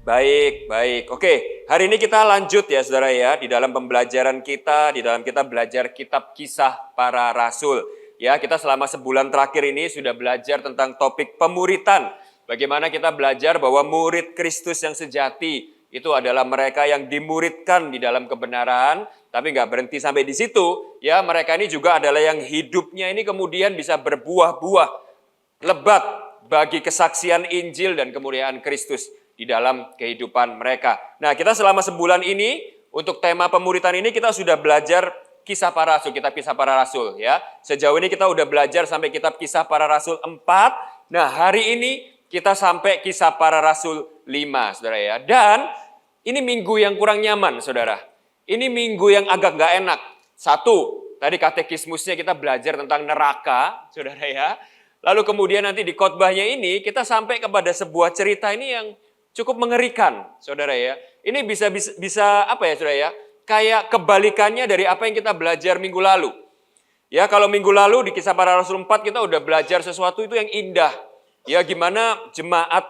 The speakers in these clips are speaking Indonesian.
Baik, baik. Oke, hari ini kita lanjut ya saudara ya, di dalam pembelajaran kita, di dalam kita belajar kitab Kisah Para Rasul. Ya, kita selama sebulan terakhir ini sudah belajar tentang topik pemuritan. Bagaimana kita belajar bahwa murid Kristus yang sejati itu adalah mereka yang dimuridkan di dalam kebenaran, tapi nggak berhenti sampai di situ. Ya, mereka ini juga adalah yang hidupnya ini kemudian bisa berbuah-buah lebat bagi kesaksian Injil dan kemuliaan Kristus di dalam kehidupan mereka. Nah, kita selama sebulan ini untuk tema pemuritan ini kita sudah belajar Kisah Para Rasul, kitab Kisah Para Rasul ya. Sejauh ini kita udah belajar sampai kitab Kisah Para Rasul 4. Nah, hari ini kita sampai Kisah Para Rasul 5, Saudara ya. Dan ini minggu yang kurang nyaman, Saudara. Ini minggu yang agak nggak enak. Satu, tadi katekismusnya kita belajar tentang neraka, Saudara ya. Lalu kemudian nanti di khotbahnya ini kita sampai kepada sebuah cerita ini yang cukup mengerikan, Saudara ya. Ini bisa apa ya, Saudara ya? Kayak kebalikannya dari apa yang kita belajar minggu lalu. Ya, kalau minggu lalu di Kisah Para Rasul 4 kita udah belajar sesuatu itu yang indah. Ya, gimana jemaat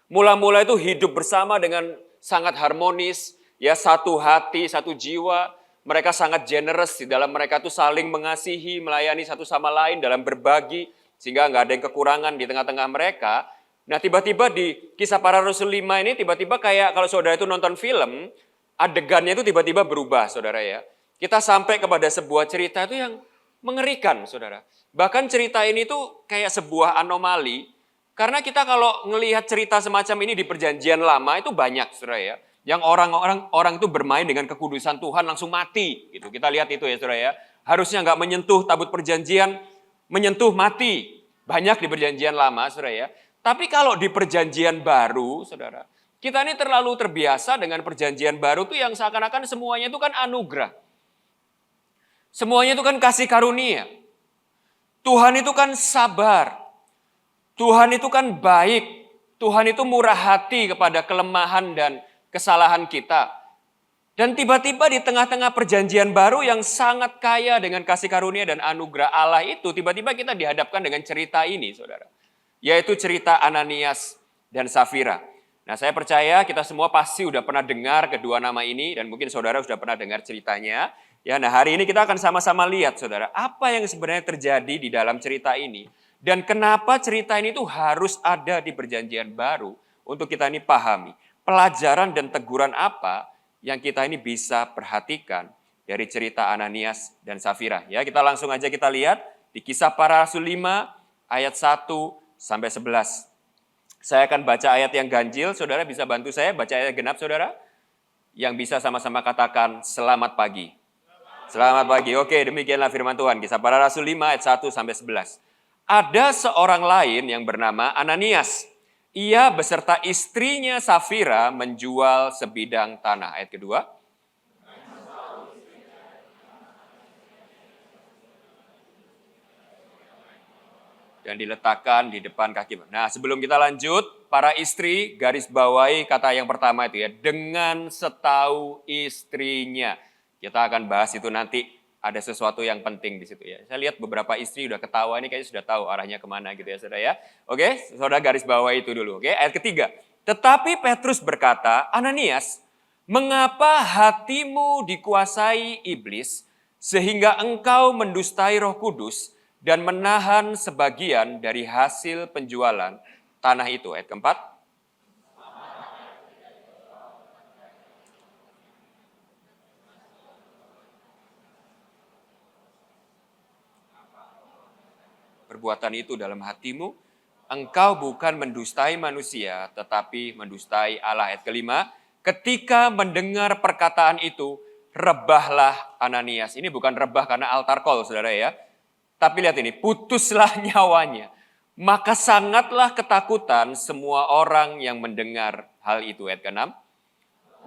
mula-mula itu hidup bersama dengan sangat harmonis, ya satu hati, satu jiwa. Mereka sangat generous, di dalam mereka itu saling mengasihi, melayani satu sama lain dalam berbagi, sehingga nggak ada yang kekurangan di tengah-tengah mereka. Nah, tiba-tiba di Kisah Para Rasul 5 ini tiba-tiba kayak kalau saudara itu nonton film, adegannya itu tiba-tiba berubah, saudara ya. Kita sampai kepada sebuah cerita itu yang mengerikan, saudara. Bahkan cerita ini tuh kayak sebuah anomali, karena kita kalau ngelihat cerita semacam ini di perjanjian lama itu banyak, saudara ya. Yang orang itu bermain dengan kekudusan Tuhan langsung mati, gitu. Kita lihat itu ya, saudara ya. Harusnya nggak menyentuh tabut perjanjian, menyentuh mati. Banyak di perjanjian lama, saudara ya. Tapi kalau di perjanjian baru, saudara, kita ini terlalu terbiasa dengan perjanjian baru tuh yang seakan-akan semuanya itu kan anugerah. Semuanya itu kan kasih karunia. Tuhan itu kan sabar. Tuhan itu kan baik. Tuhan itu murah hati kepada kelemahan dan kesalahan kita. Dan tiba-tiba di tengah-tengah perjanjian baru yang sangat kaya dengan kasih karunia dan anugerah Allah itu, tiba-tiba kita dihadapkan dengan cerita ini, saudara. Yaitu cerita Ananias dan Safira. Nah, saya percaya kita semua pasti sudah pernah dengar kedua nama ini dan mungkin saudara sudah pernah dengar ceritanya. Ya, nah hari ini kita akan sama-sama lihat, saudara, apa yang sebenarnya terjadi di dalam cerita ini dan kenapa cerita ini tuh harus ada di perjanjian baru untuk kita ini pahami. Pelajaran dan teguran apa yang kita ini bisa perhatikan dari cerita Ananias dan Safira. Ya, kita langsung aja kita lihat di Kisah Para Rasul 5 ayat 1 sampai 11. Saya akan baca ayat yang ganjil, saudara bisa bantu saya baca ayat genap, saudara? Yang bisa sama-sama katakan selamat pagi. Selamat pagi. Oke, demikianlah firman Tuhan. Kisah Para Rasul 5 ayat 1 sampai 11. Ada seorang lain yang bernama Ananias. Ia beserta istrinya Safira menjual sebidang tanah. Ayat kedua. Dan diletakkan di depan kaki. Nah, sebelum kita lanjut, para istri garis bawahi kata yang pertama itu ya, dengan setahu istrinya. Kita akan bahas itu nanti, ada sesuatu yang penting di situ ya. Saya lihat beberapa istri udah ketawa, ini kayaknya sudah tahu arahnya kemana gitu ya, saudara ya. Oke, saudara garis bawahi itu dulu. Oke, ayat ketiga. Tetapi Petrus berkata, Ananias, mengapa hatimu dikuasai iblis sehingga engkau mendustai Roh Kudus dan menahan sebagian dari hasil penjualan tanah itu. Ayat keempat. Perbuatan itu dalam hatimu, engkau bukan mendustai manusia, tetapi mendustai Allah. Ayat kelima. Ketika mendengar perkataan itu, rebahlah Ananias. Ini bukan rebah karena altar call, saudara ya. Tapi lihat ini, putuslah nyawanya. Maka sangatlah ketakutan semua orang yang mendengar hal itu. Ayat ke-6.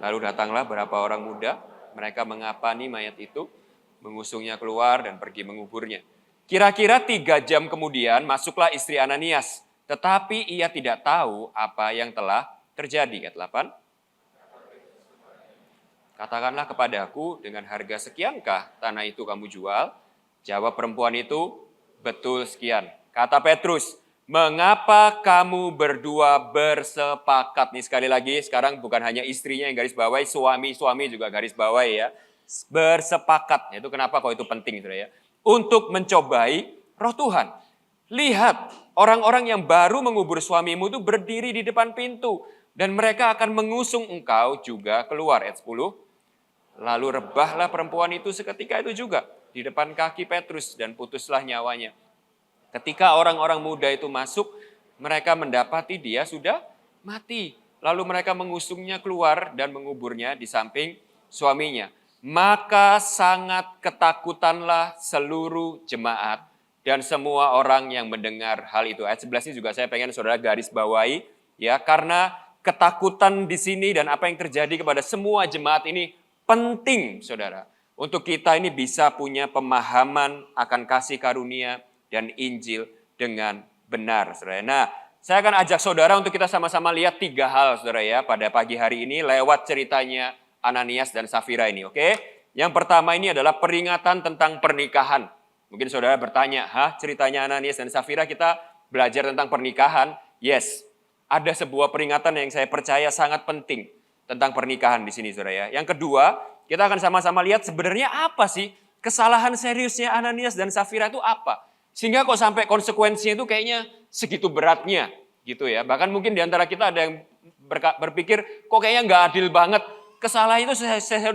Lalu datanglah beberapa orang muda, mereka mengapani mayat itu, mengusungnya keluar dan pergi menguburnya. Kira-kira 3 jam kemudian masuklah istri Ananias, tetapi ia tidak tahu apa yang telah terjadi. Ayat 8. Katakanlah kepadaku, dengan harga sekiankah tanah itu kamu jual? Jawab perempuan itu, betul sekian. Kata Petrus, Mengapa kamu berdua bersepakat? Nih sekali lagi, sekarang bukan hanya istrinya yang garis bawahi, suami juga garis bawahi ya. Bersepakat, itu kenapa kok itu penting saudara ya. Untuk mencobai roh Tuhan. Lihat, orang-orang yang baru mengubur suamimu itu berdiri di depan pintu. Dan mereka akan mengusung engkau juga keluar. Ayat 10. Lalu rebahlah perempuan itu seketika itu juga di depan kaki Petrus dan putuslah nyawanya. Ketika orang-orang muda itu masuk, mereka mendapati dia sudah mati. Lalu mereka mengusungnya keluar dan menguburnya di samping suaminya. Maka sangat ketakutanlah seluruh jemaat dan semua orang yang mendengar hal itu. Ayat 11 ini juga saya pengen saudara garis bawahi, ya, karena ketakutan di sini dan apa yang terjadi kepada semua jemaat ini penting, saudara. Untuk kita ini bisa punya pemahaman akan kasih karunia dan Injil dengan benar, saudara. Nah, saya akan ajak saudara untuk kita sama-sama lihat 3 hal, saudara ya, pada pagi hari ini lewat ceritanya Ananias dan Safira ini, oke? Yang pertama ini adalah peringatan tentang pernikahan. Mungkin saudara bertanya, ceritanya Ananias dan Safira kita belajar tentang pernikahan? Yes, ada sebuah peringatan yang saya percaya sangat penting tentang pernikahan di sini, saudara ya. Yang kedua, kita akan sama-sama lihat sebenarnya apa sih kesalahan seriusnya Ananias dan Safira itu apa? Sehingga kok sampai konsekuensinya itu kayaknya segitu beratnya gitu ya. Bahkan mungkin di antara kita ada yang berpikir kok kayaknya nggak adil banget. Kesalahan itu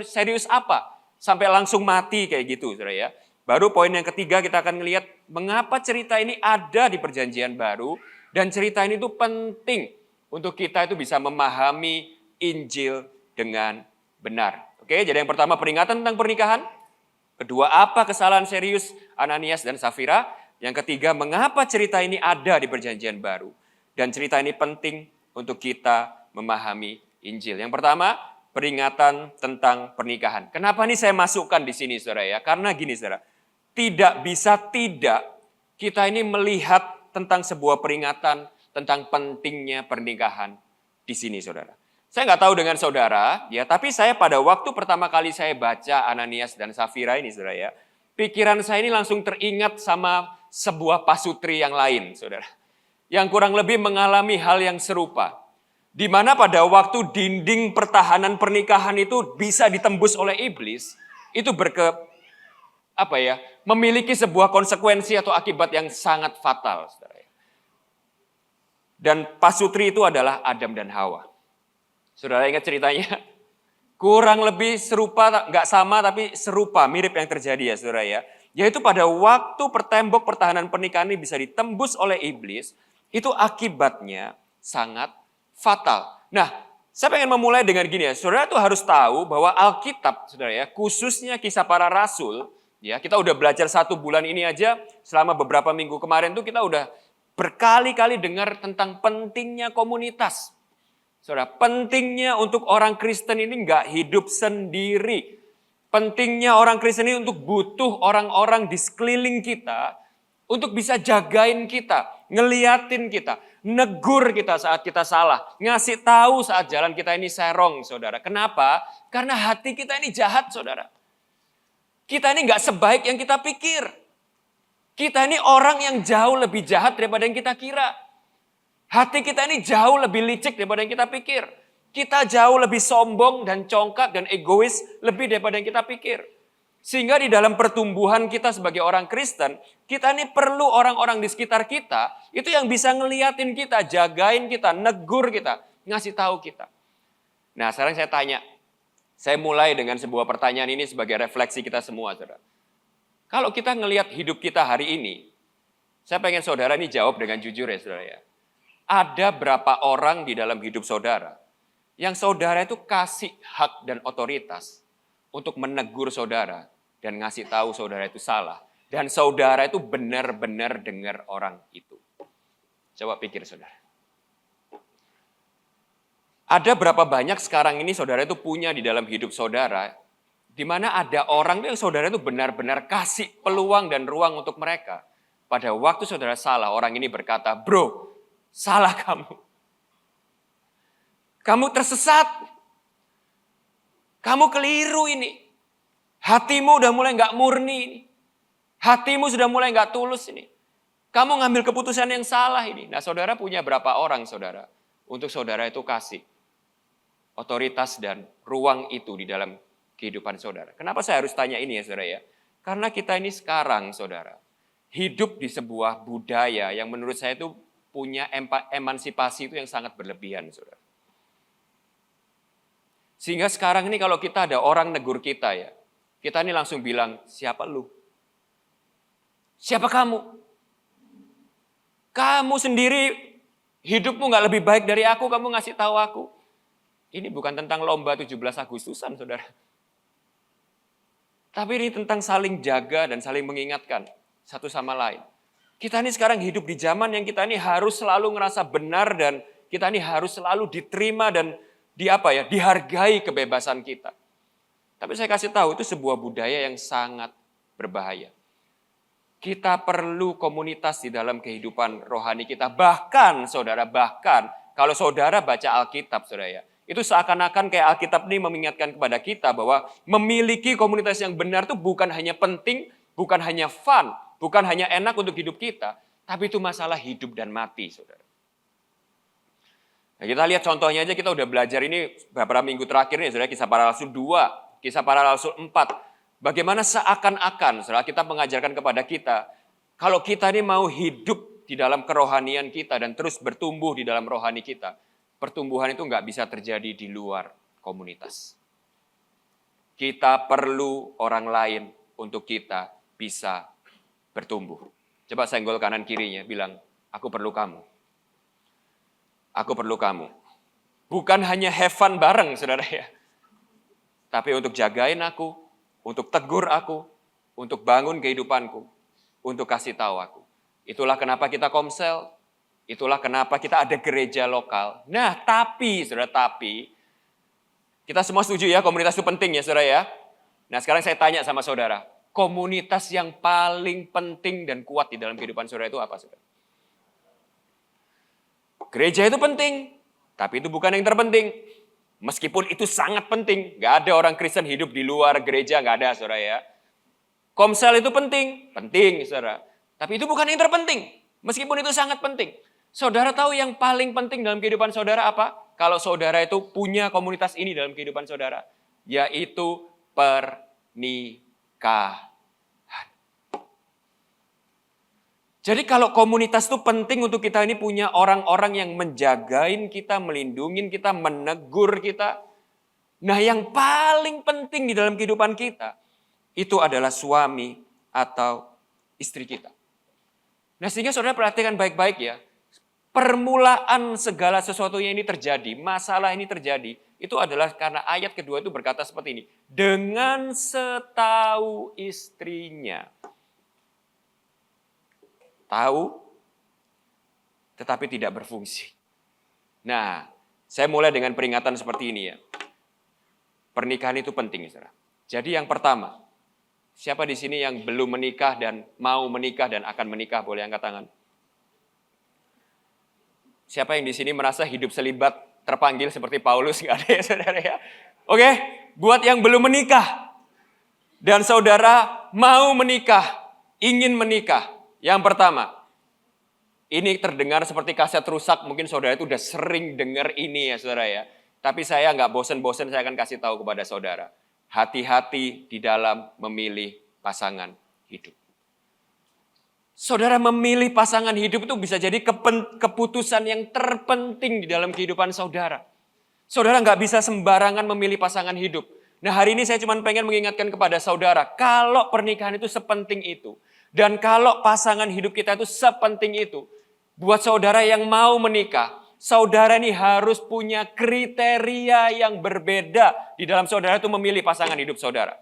serius apa? Sampai langsung mati kayak gitu, saudara ya. Baru poin yang ketiga kita akan melihat mengapa cerita ini ada di perjanjian baru. Dan cerita ini itu penting untuk kita itu bisa memahami Injil dengan benar. Oke, jadi yang pertama peringatan tentang pernikahan. Kedua, apa kesalahan serius Ananias dan Safira. Yang ketiga, mengapa cerita ini ada di perjanjian baru. Dan cerita ini penting untuk kita memahami Injil. Yang pertama, peringatan tentang pernikahan. Kenapa ini saya masukkan di sini, saudara ya? Karena gini, saudara. Tidak bisa tidak kita ini melihat tentang sebuah peringatan tentang pentingnya pernikahan di sini, saudara. Saya nggak tahu dengan saudara, ya, tapi saya pada waktu pertama kali saya baca Ananias dan Safira ini, saudara ya, pikiran saya ini langsung teringat sama sebuah pasutri yang lain, saudara. Yang kurang lebih mengalami hal yang serupa. Di mana pada waktu dinding pertahanan pernikahan itu bisa ditembus oleh iblis, itu memiliki sebuah konsekuensi atau akibat yang sangat fatal, saudara. Dan pasutri itu adalah Adam dan Hawa. Saudara ingat ceritanya? Kurang lebih serupa, nggak sama tapi serupa, mirip yang terjadi ya saudara ya. Yaitu pada waktu tembok pertahanan pernikahan ini bisa ditembus oleh iblis, itu akibatnya sangat fatal. Nah, saya pengen memulai dengan gini ya, saudara tuh harus tahu bahwa Alkitab, saudara ya, khususnya kisah para rasul, ya kita udah belajar 1 bulan ini aja, selama beberapa minggu kemarin tuh kita udah berkali-kali dengar tentang pentingnya komunitas. Saudara, pentingnya untuk orang Kristen ini nggak hidup sendiri. Pentingnya orang Kristen ini untuk butuh orang-orang di sekeliling kita untuk bisa jagain kita, ngeliatin kita, negur kita saat kita salah, ngasih tahu saat jalan kita ini serong, saudara. Kenapa? Karena hati kita ini jahat, saudara. Kita ini nggak sebaik yang kita pikir. Kita ini orang yang jauh lebih jahat daripada yang kita kira. Hati kita ini jauh lebih licik daripada yang kita pikir. Kita jauh lebih sombong dan congkak dan egois lebih daripada yang kita pikir. Sehingga di dalam pertumbuhan kita sebagai orang Kristen, kita ini perlu orang-orang di sekitar kita, itu yang bisa ngeliatin kita, jagain kita, negur kita, ngasih tahu kita. Nah sekarang saya tanya, saya mulai dengan sebuah pertanyaan ini sebagai refleksi kita semua, saudara. Kalau kita ngelihat hidup kita hari ini, saya pengen saudara ini jawab dengan jujur ya saudara ya. Ada berapa orang di dalam hidup saudara yang saudara itu kasih hak dan otoritas untuk menegur saudara dan ngasih tahu saudara itu salah. Dan saudara itu benar-benar dengar orang itu. Coba pikir saudara. Ada berapa banyak sekarang ini saudara itu punya di dalam hidup saudara, di mana ada orang yang saudara itu benar-benar kasih peluang dan ruang untuk mereka. Pada waktu saudara salah, orang ini berkata, bro, salah kamu. Kamu tersesat. Kamu keliru ini. Hatimu udah mulai gak murni ini. Hatimu sudah mulai gak tulus ini. Kamu ngambil keputusan yang salah ini. Nah, saudara punya berapa orang, saudara? Untuk saudara itu kasih otoritas dan ruang itu di dalam kehidupan saudara. Kenapa saya harus tanya ini ya, saudara ya? Karena kita ini sekarang, saudara, hidup di sebuah budaya yang menurut saya itu punya emansipasi itu yang sangat berlebihan, saudara. Sehingga sekarang ini kalau kita ada orang negur kita ya, kita ini langsung bilang, siapa lu? Siapa kamu? Kamu sendiri hidupmu nggak lebih baik dari aku, kamu ngasih tahu aku. Ini bukan tentang lomba 17 Agustusan, saudara. Tapi ini tentang saling jaga dan saling mengingatkan satu sama lain. Kita ini sekarang hidup di zaman yang kita ini harus selalu ngerasa benar dan kita ini harus selalu diterima dan dihargai kebebasan kita. Tapi saya kasih tahu itu sebuah budaya yang sangat berbahaya. Kita perlu komunitas di dalam kehidupan rohani kita. Bahkan kalau saudara baca Alkitab, saudara ya, itu seakan-akan kayak Alkitab ini mengingatkan kepada kita bahwa memiliki komunitas yang benar itu bukan hanya penting, bukan hanya fun, bukan hanya enak untuk hidup kita, tapi itu masalah hidup dan mati, saudara. Nah, kita lihat contohnya aja, kita udah belajar ini beberapa minggu terakhir nih, saudara, Kisah Para Rasul 2, Kisah Para Rasul 4. Bagaimana seakan-akan, saudara, kita mengajarkan kepada kita, kalau kita ini mau hidup di dalam kerohanian kita dan terus bertumbuh di dalam rohani kita, pertumbuhan itu nggak bisa terjadi di luar komunitas. Kita perlu orang lain untuk kita bisa bertumbuh. Coba senggol kanan kirinya, bilang, aku perlu kamu. Aku perlu kamu. Bukan hanya have fun bareng, saudara ya. Tapi untuk jagain aku, untuk tegur aku, untuk bangun kehidupanku, untuk kasih tahu aku. Itulah kenapa kita komsel, itulah kenapa kita ada gereja lokal. Nah, saudara, kita semua setuju ya, komunitas itu penting ya, saudara ya. Nah, sekarang saya tanya sama saudara, komunitas yang paling penting dan kuat di dalam kehidupan saudara itu apa, saudara? Gereja itu penting, tapi itu bukan yang terpenting. Meskipun itu sangat penting, nggak ada orang Kristen hidup di luar gereja, nggak ada, saudara ya. Komsel itu penting, saudara. Tapi itu bukan yang terpenting, meskipun itu sangat penting. Saudara tahu yang paling penting dalam kehidupan saudara apa? Kalau saudara itu punya komunitas ini dalam kehidupan saudara, yaitu pernikahan. Jadi kalau komunitas itu penting untuk kita ini punya orang-orang yang menjagain kita, melindungi kita, menegur kita. Nah, yang paling penting di dalam kehidupan kita, itu adalah suami atau istri kita. Nah, sehingga saudara perhatikan baik-baik ya. Permulaan segala sesuatunya ini terjadi, masalah ini terjadi, itu adalah karena ayat kedua itu berkata seperti ini. Dengan setahu istrinya. Tahu, tetapi tidak berfungsi. Nah, saya mulai dengan peringatan seperti ini ya. Pernikahan itu penting, saudara. Jadi yang pertama, siapa di sini yang belum menikah dan mau menikah dan akan menikah, boleh angkat tangan. Siapa yang di sini merasa hidup selibat terpanggil seperti Paulus? Nggak ada ya, saudara ya. Oke, buat yang belum menikah dan saudara mau menikah, ingin menikah. Yang pertama, ini terdengar seperti kaset rusak, mungkin saudara itu udah sering dengar ini ya saudara ya. Tapi saya nggak bosen-bosen, saya akan kasih tahu kepada saudara. Hati-hati di dalam memilih pasangan hidup. Saudara memilih pasangan hidup itu bisa jadi keputusan yang terpenting di dalam kehidupan saudara. Saudara nggak bisa sembarangan memilih pasangan hidup. Nah, hari ini saya cuma pengen mengingatkan kepada saudara, kalau pernikahan itu sepenting itu, dan kalau pasangan hidup kita itu sepenting itu, buat saudara yang mau menikah, saudara ini harus punya kriteria yang berbeda di dalam saudara itu memilih pasangan hidup saudara.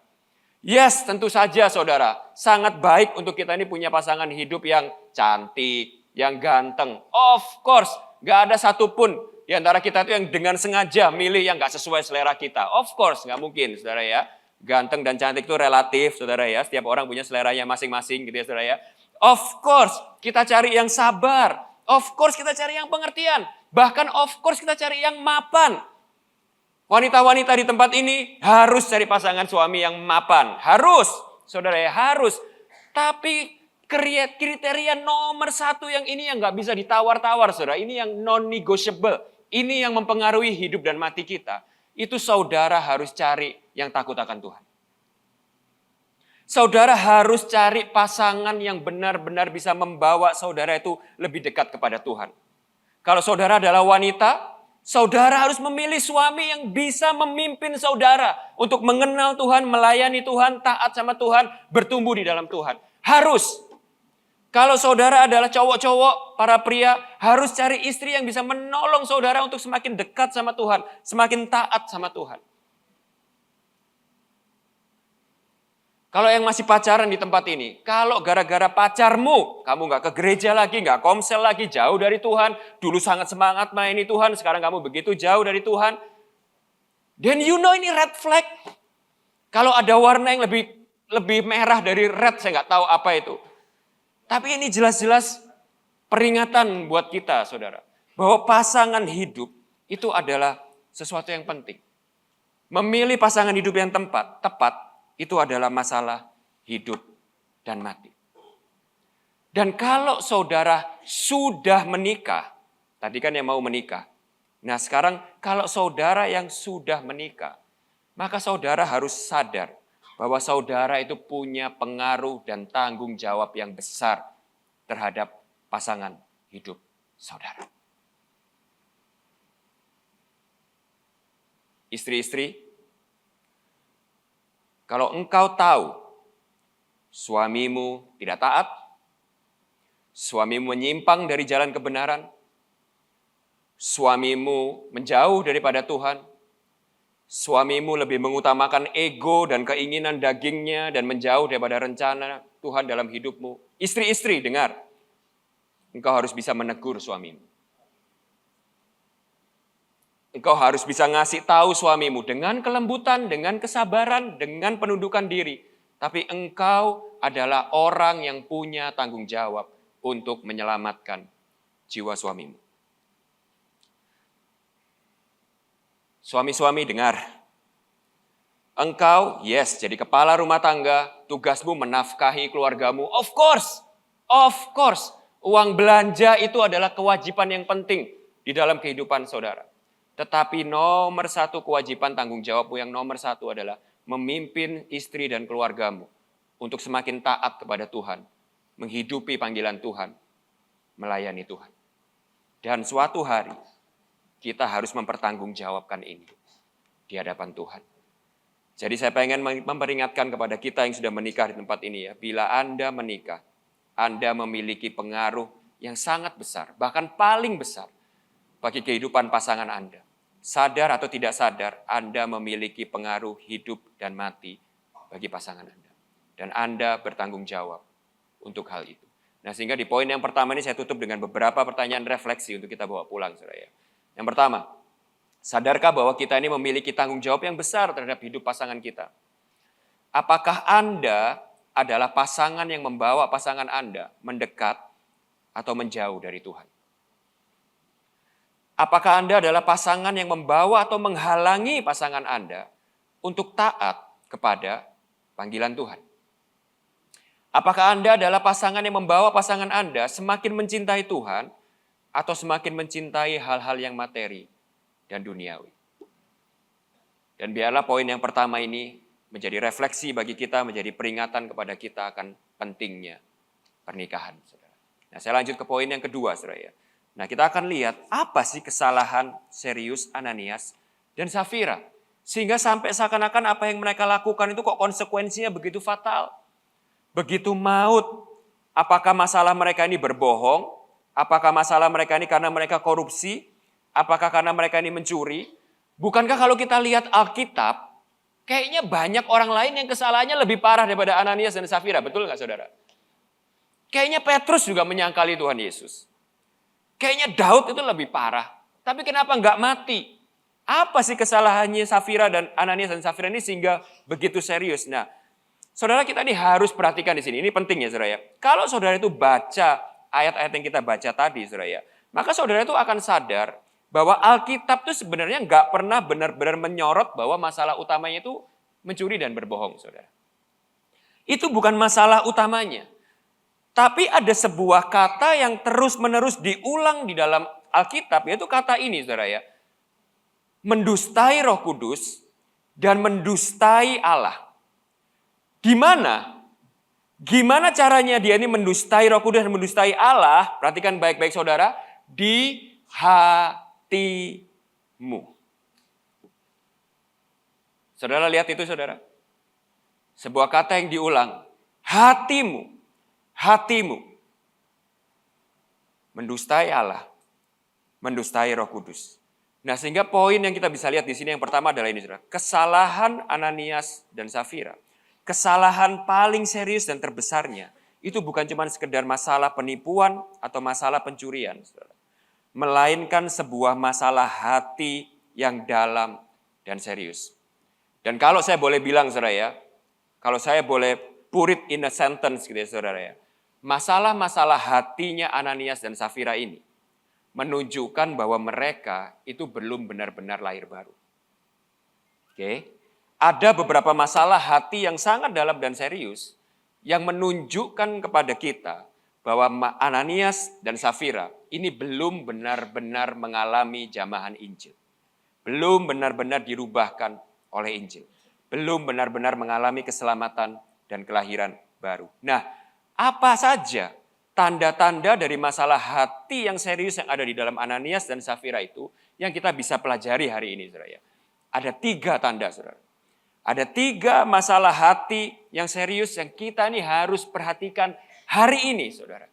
Yes, tentu saja saudara, sangat baik untuk kita ini punya pasangan hidup yang cantik, yang ganteng. Of course, gak ada satupun di antara kita itu yang dengan sengaja milih yang gak sesuai selera kita. Of course, gak mungkin saudara ya. Ganteng dan cantik itu relatif, saudara ya. Setiap orang punya seleranya masing-masing gitu ya, saudara ya. Of course, kita cari yang sabar. Of course, kita cari yang pengertian. Bahkan of course, kita cari yang mapan. Wanita-wanita di tempat ini harus cari pasangan suami yang mapan. Harus, saudara ya, harus. Tapi Kriteria nomor satu yang ini yang nggak bisa ditawar-tawar, saudara. Ini yang non-negotiable. Ini yang mempengaruhi hidup dan mati kita. Itu saudara harus cari yang takut akan Tuhan. Saudara harus cari pasangan yang benar-benar bisa membawa saudara itu lebih dekat kepada Tuhan. Kalau saudara adalah wanita, saudara harus memilih suami yang bisa memimpin saudara untuk mengenal Tuhan, melayani Tuhan, taat sama Tuhan, bertumbuh di dalam Tuhan. Harus. Kalau saudara adalah cowok-cowok, para pria, harus cari istri yang bisa menolong saudara untuk semakin dekat sama Tuhan, semakin taat sama Tuhan. Kalau yang masih pacaran di tempat ini, kalau gara-gara pacarmu, kamu nggak ke gereja lagi, nggak komsel lagi, jauh dari Tuhan, dulu sangat semangat melayani Tuhan, sekarang kamu begitu jauh dari Tuhan, then you know ini red flag. Kalau ada warna yang lebih merah dari red, saya nggak tahu apa itu. Tapi ini jelas-jelas peringatan buat kita, saudara, bahwa pasangan hidup itu adalah sesuatu yang penting. Memilih pasangan hidup yang tepat, itu adalah masalah hidup dan mati. Dan kalau saudara sudah menikah, tadi kan yang mau menikah. Nah sekarang kalau saudara yang sudah menikah, maka saudara harus sadar bahwa saudara itu punya pengaruh dan tanggung jawab yang besar terhadap pasangan hidup saudara. Istri-istri, kalau engkau tahu suamimu tidak taat, suamimu menyimpang dari jalan kebenaran, suamimu menjauh daripada Tuhan, suamimu lebih mengutamakan ego dan keinginan dagingnya dan menjauh daripada rencana Tuhan dalam hidupmu. Istri-istri, dengar, engkau harus bisa menegur suamimu. Engkau harus bisa ngasih tahu suamimu dengan kelembutan, dengan kesabaran, dengan penundukan diri. Tapi engkau adalah orang yang punya tanggung jawab untuk menyelamatkan jiwa suamimu. Suami-suami dengar. Engkau, yes, jadi kepala rumah tangga, tugasmu menafkahi keluargamu. Of course. Uang belanja itu adalah kewajiban yang penting di dalam kehidupan saudara. Tetapi nomor satu kewajiban tanggung jawabmu yang nomor satu adalah memimpin istri dan keluargamu untuk semakin taat kepada Tuhan, menghidupi panggilan Tuhan, melayani Tuhan. Dan suatu hari kita harus mempertanggungjawabkan ini di hadapan Tuhan. Jadi saya pengen memperingatkan kepada kita yang sudah menikah di tempat ini ya, bila Anda menikah, Anda memiliki pengaruh yang sangat besar, bahkan paling besar bagi kehidupan pasangan Anda. Sadar atau tidak sadar, Anda memiliki pengaruh hidup dan mati bagi pasangan Anda. Dan Anda bertanggung jawab untuk hal itu. Nah, sehingga di poin yang pertama ini saya tutup dengan beberapa pertanyaan refleksi untuk kita bawa pulang, saudara. Yang pertama, sadarkah bahwa kita ini memiliki tanggung jawab yang besar terhadap hidup pasangan kita? Apakah Anda adalah pasangan yang membawa pasangan Anda mendekat atau menjauh dari Tuhan? Apakah Anda adalah pasangan yang membawa atau menghalangi pasangan Anda untuk taat kepada panggilan Tuhan? Apakah Anda adalah pasangan yang membawa pasangan Anda semakin mencintai Tuhan atau semakin mencintai hal-hal yang materi dan duniawi? Dan biarlah poin yang pertama ini menjadi refleksi bagi kita, menjadi peringatan kepada kita akan pentingnya pernikahan, saudara. Nah, saya lanjut ke poin yang kedua, saudara. Nah, kita akan lihat apa sih kesalahan serius Ananias dan Safira. Sehingga sampai seakan-akan apa yang mereka lakukan itu kok konsekuensinya begitu fatal. Begitu maut. Apakah masalah mereka ini berbohong? Apakah masalah mereka ini karena mereka korupsi? Apakah karena mereka ini mencuri? Bukankah kalau kita lihat Alkitab, kayaknya banyak orang lain yang kesalahannya lebih parah daripada Ananias dan Safira. Betul nggak saudara? Kayaknya Petrus juga menyangkali Tuhan Yesus. Kayaknya Daud itu lebih parah. Tapi kenapa nggak mati? Apa sih kesalahannya Safira dan Ananias dan Safira ini sehingga begitu serius? Nah, saudara kita ini harus perhatikan di sini. Ini penting ya saudara ya. Kalau saudara itu baca ayat-ayat yang kita baca tadi saudara ya. Maka saudara itu akan sadar bahwa Alkitab itu sebenarnya nggak pernah benar-benar menyorot bahwa masalah utamanya itu mencuri dan berbohong saudara. Itu bukan masalah utamanya. Tapi ada sebuah kata yang terus-menerus diulang di dalam Alkitab, yaitu kata ini, saudara ya. Mendustai Roh Kudus dan mendustai Allah. Gimana caranya dia ini mendustai Roh Kudus dan mendustai Allah? Perhatikan baik-baik saudara. Di hatimu. Saudara lihat itu saudara. Sebuah kata yang diulang. Hatimu. Hatimu. Mendustai Allah. Mendustai Roh Kudus. Nah, sehingga poin yang kita bisa lihat di sini yang pertama adalah ini, saudara. Kesalahan Ananias dan Safira. Kesalahan paling serius dan terbesarnya itu bukan cuma sekedar masalah penipuan atau masalah pencurian, saudara. Melainkan sebuah masalah hati yang dalam dan serius. Dan kalau saya boleh bilang, saudara ya, kalau saya boleh put it in a sentence gitu ya, saudara ya. Masalah-masalah hatinya Ananias dan Safira ini menunjukkan bahwa mereka itu belum benar-benar lahir baru. Oke. Ada beberapa masalah hati yang sangat dalam dan serius yang menunjukkan kepada kita bahwa Ananias dan Safira ini belum benar-benar mengalami jamahan Injil. Belum benar-benar dirubahkan oleh Injil. Belum benar-benar mengalami keselamatan dan kelahiran baru. Nah, apa saja tanda-tanda dari masalah hati yang serius yang ada di dalam Ananias dan Safira itu yang kita bisa pelajari hari ini, saudara. Ada 3 tanda, saudara. Ada 3 masalah hati yang serius yang kita ini harus perhatikan hari ini, saudara.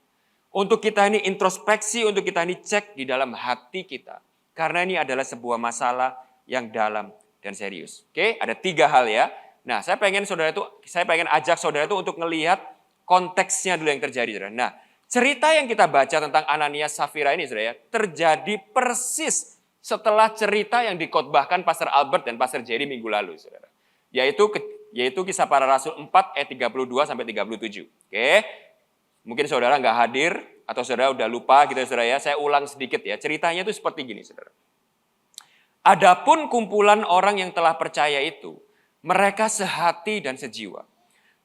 Untuk kita ini introspeksi, untuk kita ini cek di dalam hati kita. Karena ini adalah sebuah masalah yang dalam dan serius. Oke, ada 3 hal ya. Nah, saya pengen ajak saudara itu untuk melihat konteksnya dulu yang terjadi, saudara. Nah, cerita yang kita baca tentang Ananias Safira ini, saudara, terjadi persis setelah cerita yang dikhotbahkan Pastor Albert dan Pastor Jerry minggu lalu, saudara. Yaitu Kisah Para Rasul 4 ayat 32 sampai 37. Oke. Mungkin saudara nggak hadir atau saudara udah lupa gitu ya, saudara ya. Saya ulang sedikit ya. Ceritanya itu seperti gini, saudara. Adapun kumpulan orang yang telah percaya itu, mereka sehati dan sejiwa.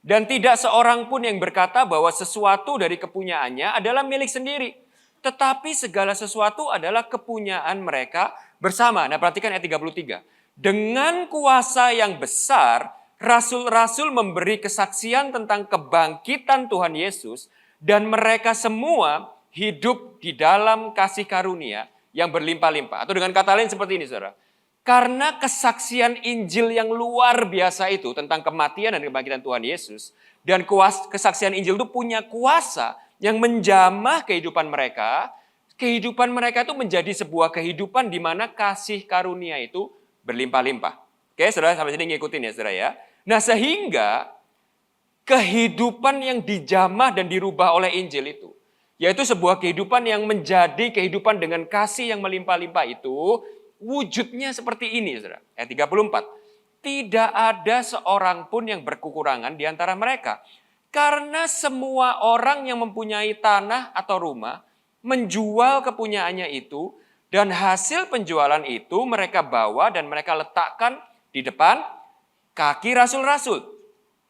Dan tidak seorang pun yang berkata bahwa sesuatu dari kepunyaannya adalah milik sendiri. Tetapi segala sesuatu adalah kepunyaan mereka bersama. Nah, perhatikan ayat 33. Dengan kuasa yang besar, rasul-rasul memberi kesaksian tentang kebangkitan Tuhan Yesus dan mereka semua hidup di dalam kasih karunia yang berlimpah-limpah. Atau dengan kata lain seperti ini, saudara. Karena kesaksian Injil yang luar biasa itu tentang kematian dan kebangkitan Tuhan Yesus dan kesaksian Injil itu punya kuasa yang menjamah kehidupan mereka. Kehidupan mereka itu menjadi sebuah kehidupan di mana kasih karunia itu berlimpah-limpah. Oke, saudara sampai sini ngikutin ya, saudara ya. Nah, sehingga kehidupan yang dijamah dan dirubah oleh Injil itu, yaitu sebuah kehidupan yang menjadi kehidupan dengan kasih yang melimpah-limpah itu, wujudnya seperti ini, saudara. Ayat 34. Tidak ada seorang pun yang berkekurangan di antara mereka. Karena semua orang yang mempunyai tanah atau rumah, menjual kepunyaannya itu, dan hasil penjualan itu mereka bawa dan mereka letakkan di depan kaki rasul-rasul.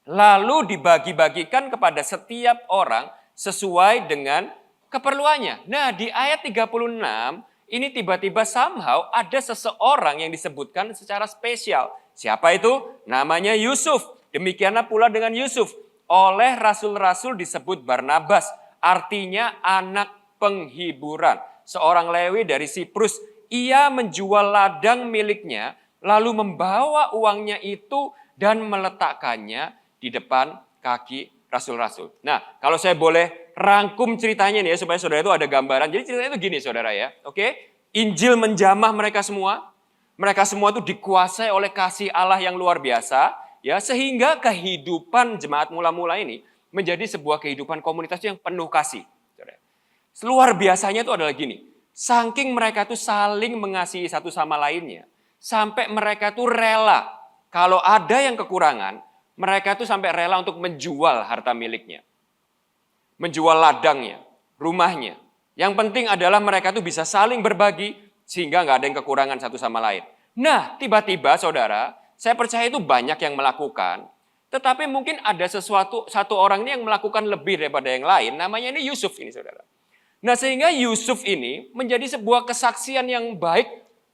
Lalu dibagi-bagikan kepada setiap orang sesuai dengan keperluannya. Nah, di ayat 36 ini tiba-tiba somehow ada seseorang yang disebutkan secara spesial. Siapa itu? Namanya Yusuf. Demikianlah pula dengan Yusuf. Oleh rasul-rasul disebut Barnabas. Artinya anak penghiburan. Seorang Lewi dari Siprus, ia menjual ladang miliknya, lalu membawa uangnya itu dan meletakkannya di depan kaki rasul-rasul. Nah, kalau saya boleh rangkum ceritanya nih ya, supaya saudara itu ada gambaran. Jadi ceritanya itu gini saudara ya, oke? Injil menjamah mereka semua. Mereka semua itu dikuasai oleh kasih Allah yang luar biasa, ya, sehingga kehidupan jemaat mula-mula ini menjadi sebuah kehidupan komunitas yang penuh kasih. Luar biasanya itu adalah gini, saking mereka itu saling mengasihi satu sama lainnya, sampai mereka itu rela, kalau ada yang kekurangan, mereka itu sampai rela untuk menjual harta miliknya. Menjual ladangnya, rumahnya. Yang penting adalah mereka itu bisa saling berbagi, sehingga nggak ada yang kekurangan satu sama lain. Nah, tiba-tiba saudara, saya percaya itu banyak yang melakukan, Tetapi mungkin ada satu orang ini yang melakukan lebih daripada yang lain, namanya ini Yusuf ini saudara. Nah sehingga Yusuf ini menjadi sebuah kesaksian yang baik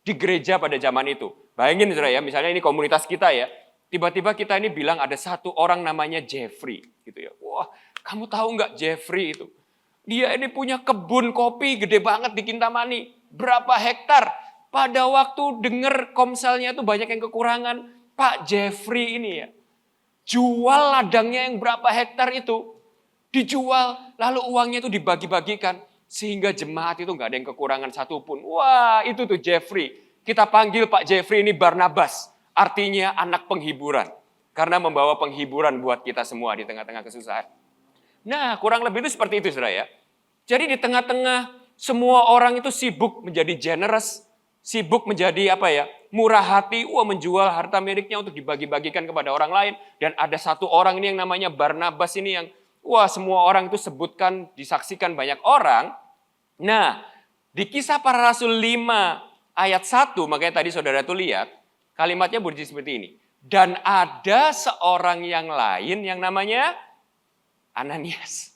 di gereja pada zaman itu. Bayangin saudara ya, misalnya ini komunitas kita ya, tiba-tiba kita ini bilang ada satu orang namanya Jeffrey gitu ya. Wah, kamu tahu nggak Jeffrey itu? Dia ini punya kebun kopi gede banget di Kintamani. Berapa hektar? Pada waktu dengar komselnya itu banyak yang kekurangan. Pak Jeffrey ini ya, jual ladangnya yang berapa hektar itu. Dijual, lalu uangnya itu dibagi-bagikan. Sehingga jemaat itu nggak ada yang kekurangan satupun. Wah, itu tuh Jeffrey. Kita panggil Pak Jeffrey ini Barnabas. Artinya anak penghiburan. Karena membawa penghiburan buat kita semua di tengah-tengah kesusahan. Nah, kurang lebih itu seperti itu, saudara ya. Jadi di tengah-tengah semua orang itu sibuk menjadi generous, sibuk menjadi murah hati, menjual harta miliknya untuk dibagi-bagikan kepada orang lain. Dan ada satu orang ini yang namanya Barnabas ini yang, semua orang itu sebutkan, disaksikan banyak orang. Nah, di Kisah Para Rasul 5 ayat 1, makanya tadi saudara tuh lihat, kalimatnya berbunyi seperti ini. Dan ada seorang yang lain yang namanya Ananias.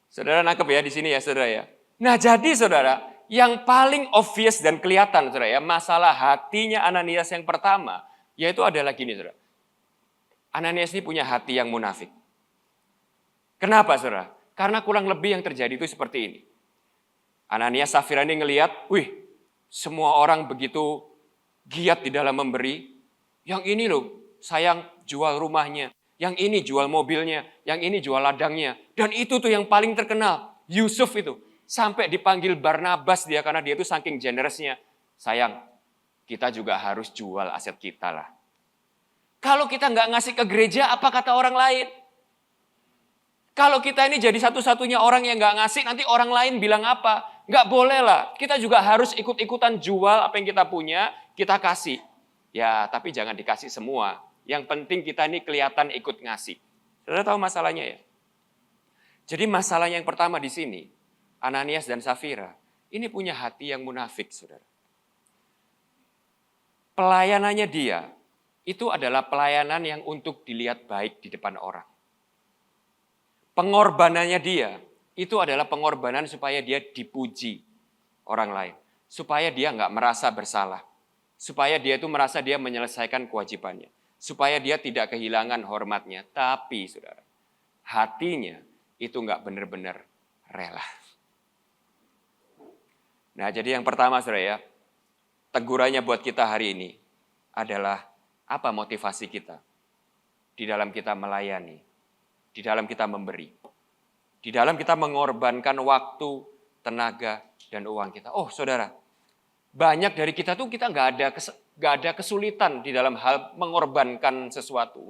Saudara nangkep ya di sini ya saudara ya. Nah jadi saudara, yang paling obvious dan kelihatan saudara ya, masalah hatinya Ananias yang pertama, yaitu adalah gini saudara. Ananias ini punya hati yang munafik. Kenapa saudara? Karena kurang lebih yang terjadi itu seperti ini. Ananias Safira ini ngelihat, semua orang begitu giat di dalam memberi. Yang ini loh, sayang jual rumahnya. Yang ini jual mobilnya, yang ini jual ladangnya. Dan itu tuh yang paling terkenal, Yusuf itu. Sampai dipanggil Barnabas dia, karena dia itu saking generousnya. Sayang, kita juga harus jual aset kita lah. Kalau kita nggak ngasih ke gereja, apa kata orang lain? Kalau kita ini jadi satu-satunya orang yang nggak ngasih, nanti orang lain bilang apa? Nggak boleh lah, kita juga harus ikut-ikutan jual apa yang kita punya, kita kasih. Ya, tapi jangan dikasih semua. Yang penting kita ini kelihatan ikut ngasih. Saudara tahu masalahnya ya? Jadi masalahnya yang pertama di sini, Ananias dan Safira, ini punya hati yang munafik, saudara. Pelayanannya dia, itu adalah pelayanan yang untuk dilihat baik di depan orang. Pengorbanannya dia, itu adalah pengorbanan supaya dia dipuji orang lain. Supaya dia nggak merasa bersalah. Supaya dia itu merasa dia menyelesaikan kewajibannya. Supaya dia tidak kehilangan hormatnya. Tapi saudara, hatinya itu nggak benar-benar rela. Nah jadi yang pertama saudara ya, tegurannya buat kita hari ini adalah apa motivasi kita di dalam kita melayani, di dalam kita memberi, di dalam kita mengorbankan waktu, tenaga, dan uang kita. Oh saudara, banyak dari kita tuh kita nggak ada kesulitan di dalam hal mengorbankan sesuatu.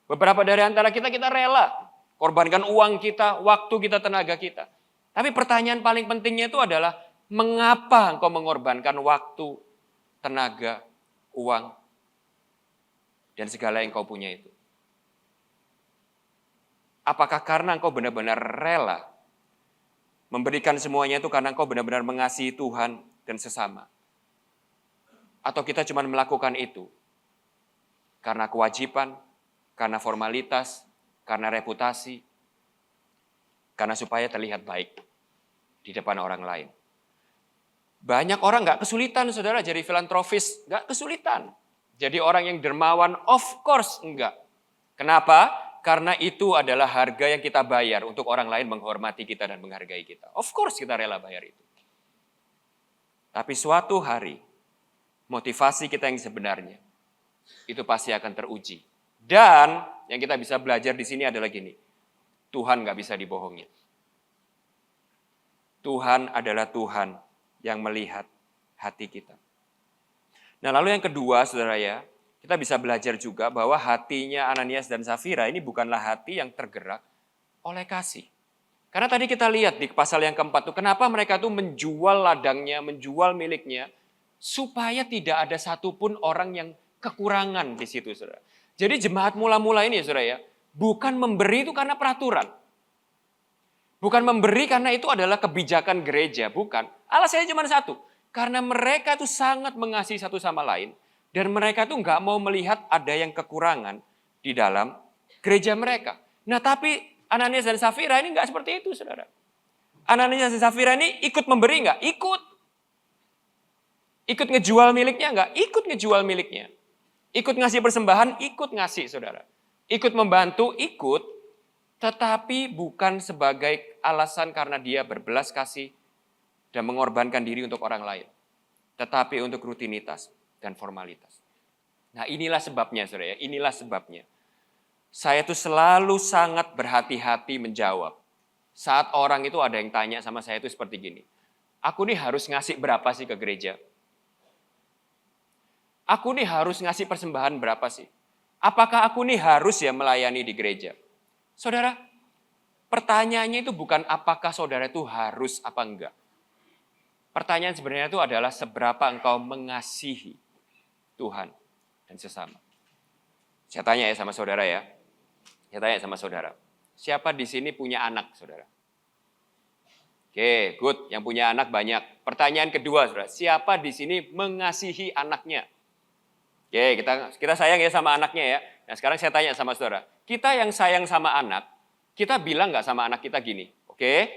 Beberapa dari antara kita rela korbankan uang kita, waktu kita, tenaga kita. Tapi pertanyaan paling pentingnya itu adalah mengapa engkau mengorbankan waktu, tenaga, uang, dan segala yang kau punya itu? Apakah karena engkau benar-benar rela memberikan semuanya itu karena engkau benar-benar mengasihi Tuhan dan sesama? Atau kita cuma melakukan itu karena kewajiban, karena formalitas, karena reputasi, karena supaya terlihat baik di depan orang lain. Banyak orang gak kesulitan saudara jadi filantropis, gak kesulitan. Jadi orang yang dermawan, of course enggak. Kenapa? Karena itu adalah harga yang kita bayar untuk orang lain menghormati kita dan menghargai kita. Of course kita rela bayar itu. Tapi suatu hari, motivasi kita yang sebenarnya, itu pasti akan teruji. Dan yang kita bisa belajar di sini adalah gini, Tuhan gak bisa dibohongin. Tuhan adalah Tuhan yang melihat hati kita. Nah lalu yang kedua saudara ya, kita bisa belajar juga bahwa hatinya Ananias dan Safira ini bukanlah hati yang tergerak oleh kasih. Karena tadi kita lihat di pasal yang keempat tuh, kenapa mereka tuh menjual ladangnya, menjual miliknya, supaya tidak ada satupun orang yang kekurangan di situ saudara. Jadi jemaat mula-mula ini saudara ya, bukan memberi itu karena peraturan. Bukan memberi karena itu adalah kebijakan gereja, bukan. Alasannya cuma satu, karena mereka tuh sangat mengasihi satu sama lain. Dan mereka tuh nggak mau melihat ada yang kekurangan di dalam gereja mereka. Nah tapi Ananias dan Safira ini nggak seperti itu, saudara. Ananias dan Safira ini ikut memberi nggak? Ikut. Ikut ngejual miliknya nggak? Ikut ngejual miliknya. Ikut ngasih persembahan? Ikut ngasih, saudara. Ikut membantu? Ikut. Tetapi bukan sebagai alasan karena dia berbelas kasih dan mengorbankan diri untuk orang lain. Tetapi untuk rutinitas dan formalitas. Nah inilah sebabnya, saudara. Inilah sebabnya. Saya tuh selalu sangat berhati-hati menjawab. Saat orang itu ada yang tanya sama saya itu seperti gini. Aku nih harus ngasih berapa sih ke gereja? Aku nih harus ngasih persembahan berapa sih? Apakah aku nih harus ya melayani di gereja? Saudara, pertanyaannya itu bukan apakah saudara itu harus apa enggak. Pertanyaan sebenarnya itu adalah seberapa engkau mengasihi Tuhan dan sesama. Saya tanya ya sama saudara ya. Saya tanya sama saudara. Siapa di sini punya anak, saudara? Oke, good. Yang punya anak banyak. Pertanyaan kedua, saudara. Siapa di sini mengasihi anaknya? Oke, kita sayang ya sama anaknya ya. Nah sekarang saya tanya sama saudara. Kita yang sayang sama anak, kita bilang nggak sama anak kita gini. Oke,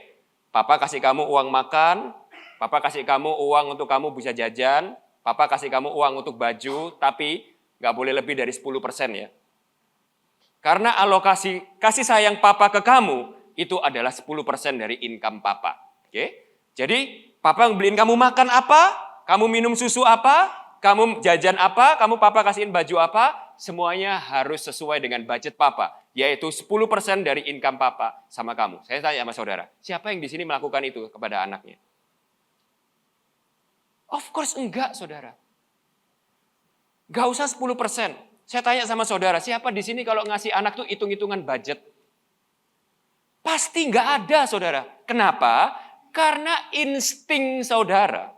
papa kasih kamu uang makan, papa kasih kamu uang untuk kamu bisa jajan, papa kasih kamu uang untuk baju, tapi nggak boleh lebih dari 10% ya. Karena alokasi kasih sayang papa ke kamu itu adalah 10% dari income papa. Oke? Jadi papa beliin kamu makan apa, kamu minum susu apa, kamu jajan apa, kamu papa kasihin baju apa, semuanya harus sesuai dengan budget papa, yaitu 10% dari income papa sama kamu. Saya tanya sama saudara, siapa yang di sini melakukan itu kepada anaknya? Of course enggak, saudara. Gak usah 10%. Saya tanya sama saudara, siapa di sini kalau ngasih anak tuh hitung-hitungan budget? Pasti nggak ada, saudara. Kenapa? Karena insting saudara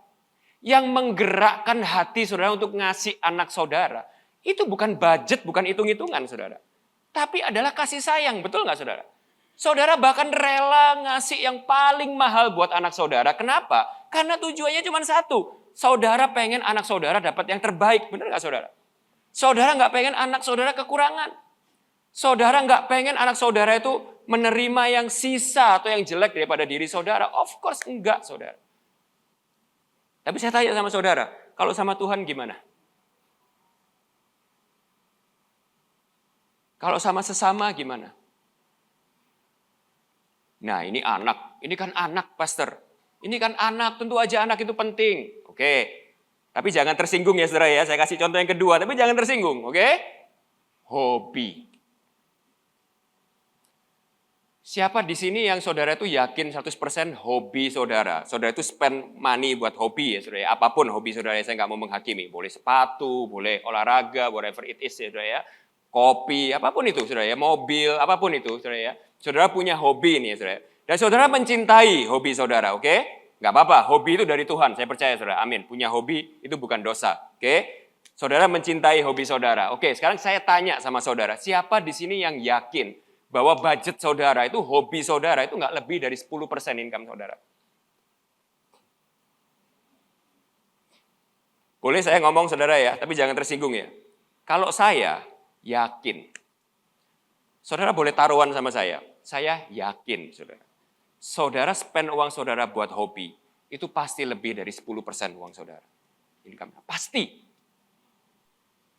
yang menggerakkan hati saudara untuk ngasih anak saudara, itu bukan budget, bukan hitung-hitungan, saudara. Tapi adalah kasih sayang, betul nggak, saudara? Saudara bahkan rela ngasih yang paling mahal buat anak saudara. Kenapa? Karena tujuannya cuma satu. Saudara pengen anak saudara dapat yang terbaik, benar nggak, saudara? Saudara nggak pengen anak saudara kekurangan. Saudara nggak pengen anak saudara itu menerima yang sisa atau yang jelek daripada diri saudara. Of course enggak, saudara. Tapi saya tanya sama saudara, kalau sama Tuhan gimana? Kalau sama sesama gimana? Nah ini kan anak, pastor. Ini kan anak, tentu aja anak itu penting. Oke. Tapi jangan tersinggung ya saudara ya, saya kasih contoh yang kedua, tapi jangan tersinggung, oke? Hobi. Siapa di sini yang saudara itu yakin 100% hobi saudara? Saudara itu spend money buat hobi ya saudara ya, apapun hobi saudara, saya nggak mau menghakimi. Boleh sepatu, boleh olahraga, whatever it is ya saudara ya. Kopi, apapun itu saudara ya, mobil, apapun itu saudara ya. Saudara punya hobi nih ya saudara. Dan saudara mencintai hobi saudara, oke? Gak apa-apa, hobi itu dari Tuhan, saya percaya saudara, amin. Punya hobi itu bukan dosa, oke? Saudara mencintai hobi saudara. Oke, sekarang saya tanya sama saudara, siapa di sini yang yakin bahwa budget saudara itu, hobi saudara itu gak lebih dari 10% income saudara? Boleh saya ngomong saudara ya, tapi jangan tersinggung ya. Kalau saya yakin, saudara boleh taruhan sama saya yakin saudara. Saudara spend uang saudara buat hobi, itu pasti lebih dari 10% uang saudara. Income. Pasti.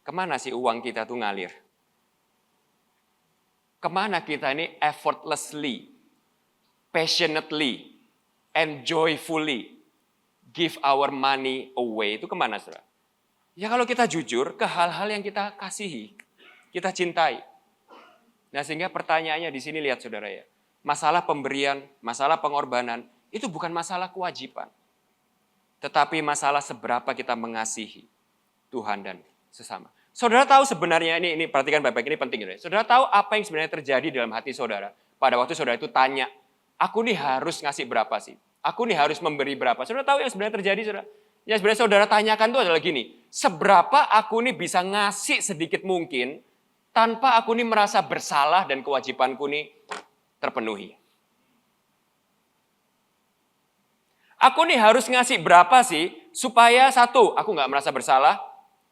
Kemana sih uang kita tuh ngalir? Kemana kita ini effortlessly, passionately, and joyfully give our money away? Itu kemana, saudara? Ya kalau kita jujur ke hal-hal yang kita kasihi, kita cintai. Nah sehingga pertanyaannya di sini lihat saudara ya. Masalah pemberian, masalah pengorbanan, itu bukan masalah kewajiban. Tetapi masalah seberapa kita mengasihi Tuhan dan sesama. Saudara tahu sebenarnya, ini perhatikan baik-baik, ini penting. Saudara tahu apa yang sebenarnya terjadi dalam hati saudara? Pada waktu saudara itu tanya, aku nih harus ngasih berapa sih? Aku nih harus memberi berapa? Saudara tahu yang sebenarnya terjadi, saudara? Yang sebenarnya saudara tanyakan itu adalah gini, seberapa aku nih bisa ngasih sedikit mungkin, tanpa aku nih merasa bersalah dan kewajibanku nih terpenuhi. Aku nih harus ngasih berapa sih supaya satu, aku nggak merasa bersalah,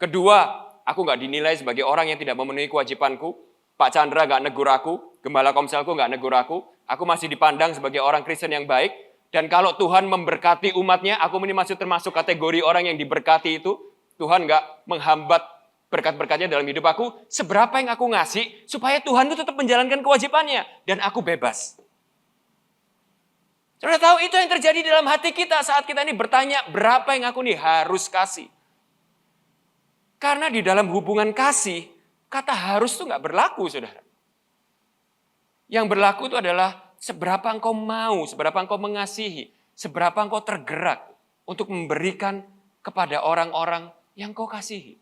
Kedua, aku nggak dinilai sebagai orang yang tidak memenuhi kewajibanku. Pak Chandra nggak negur aku, Gembala Komselku nggak negur aku masih dipandang sebagai orang Kristen yang baik. Dan kalau Tuhan memberkati umatnya, aku ini masih termasuk kategori orang yang diberkati itu. Tuhan nggak menghambat berkat-berkatnya dalam hidup aku. Seberapa yang aku ngasih, supaya Tuhan itu tetap menjalankan kewajibannya. Dan aku bebas. Saudara tahu itu yang terjadi dalam hati kita saat kita ini bertanya, berapa yang aku nih harus kasih? Karena di dalam hubungan kasih, kata harus itu nggak berlaku, saudara. Yang berlaku itu adalah seberapa engkau mau, seberapa engkau mengasihi, seberapa engkau tergerak untuk memberikan kepada orang-orang yang kau kasihi.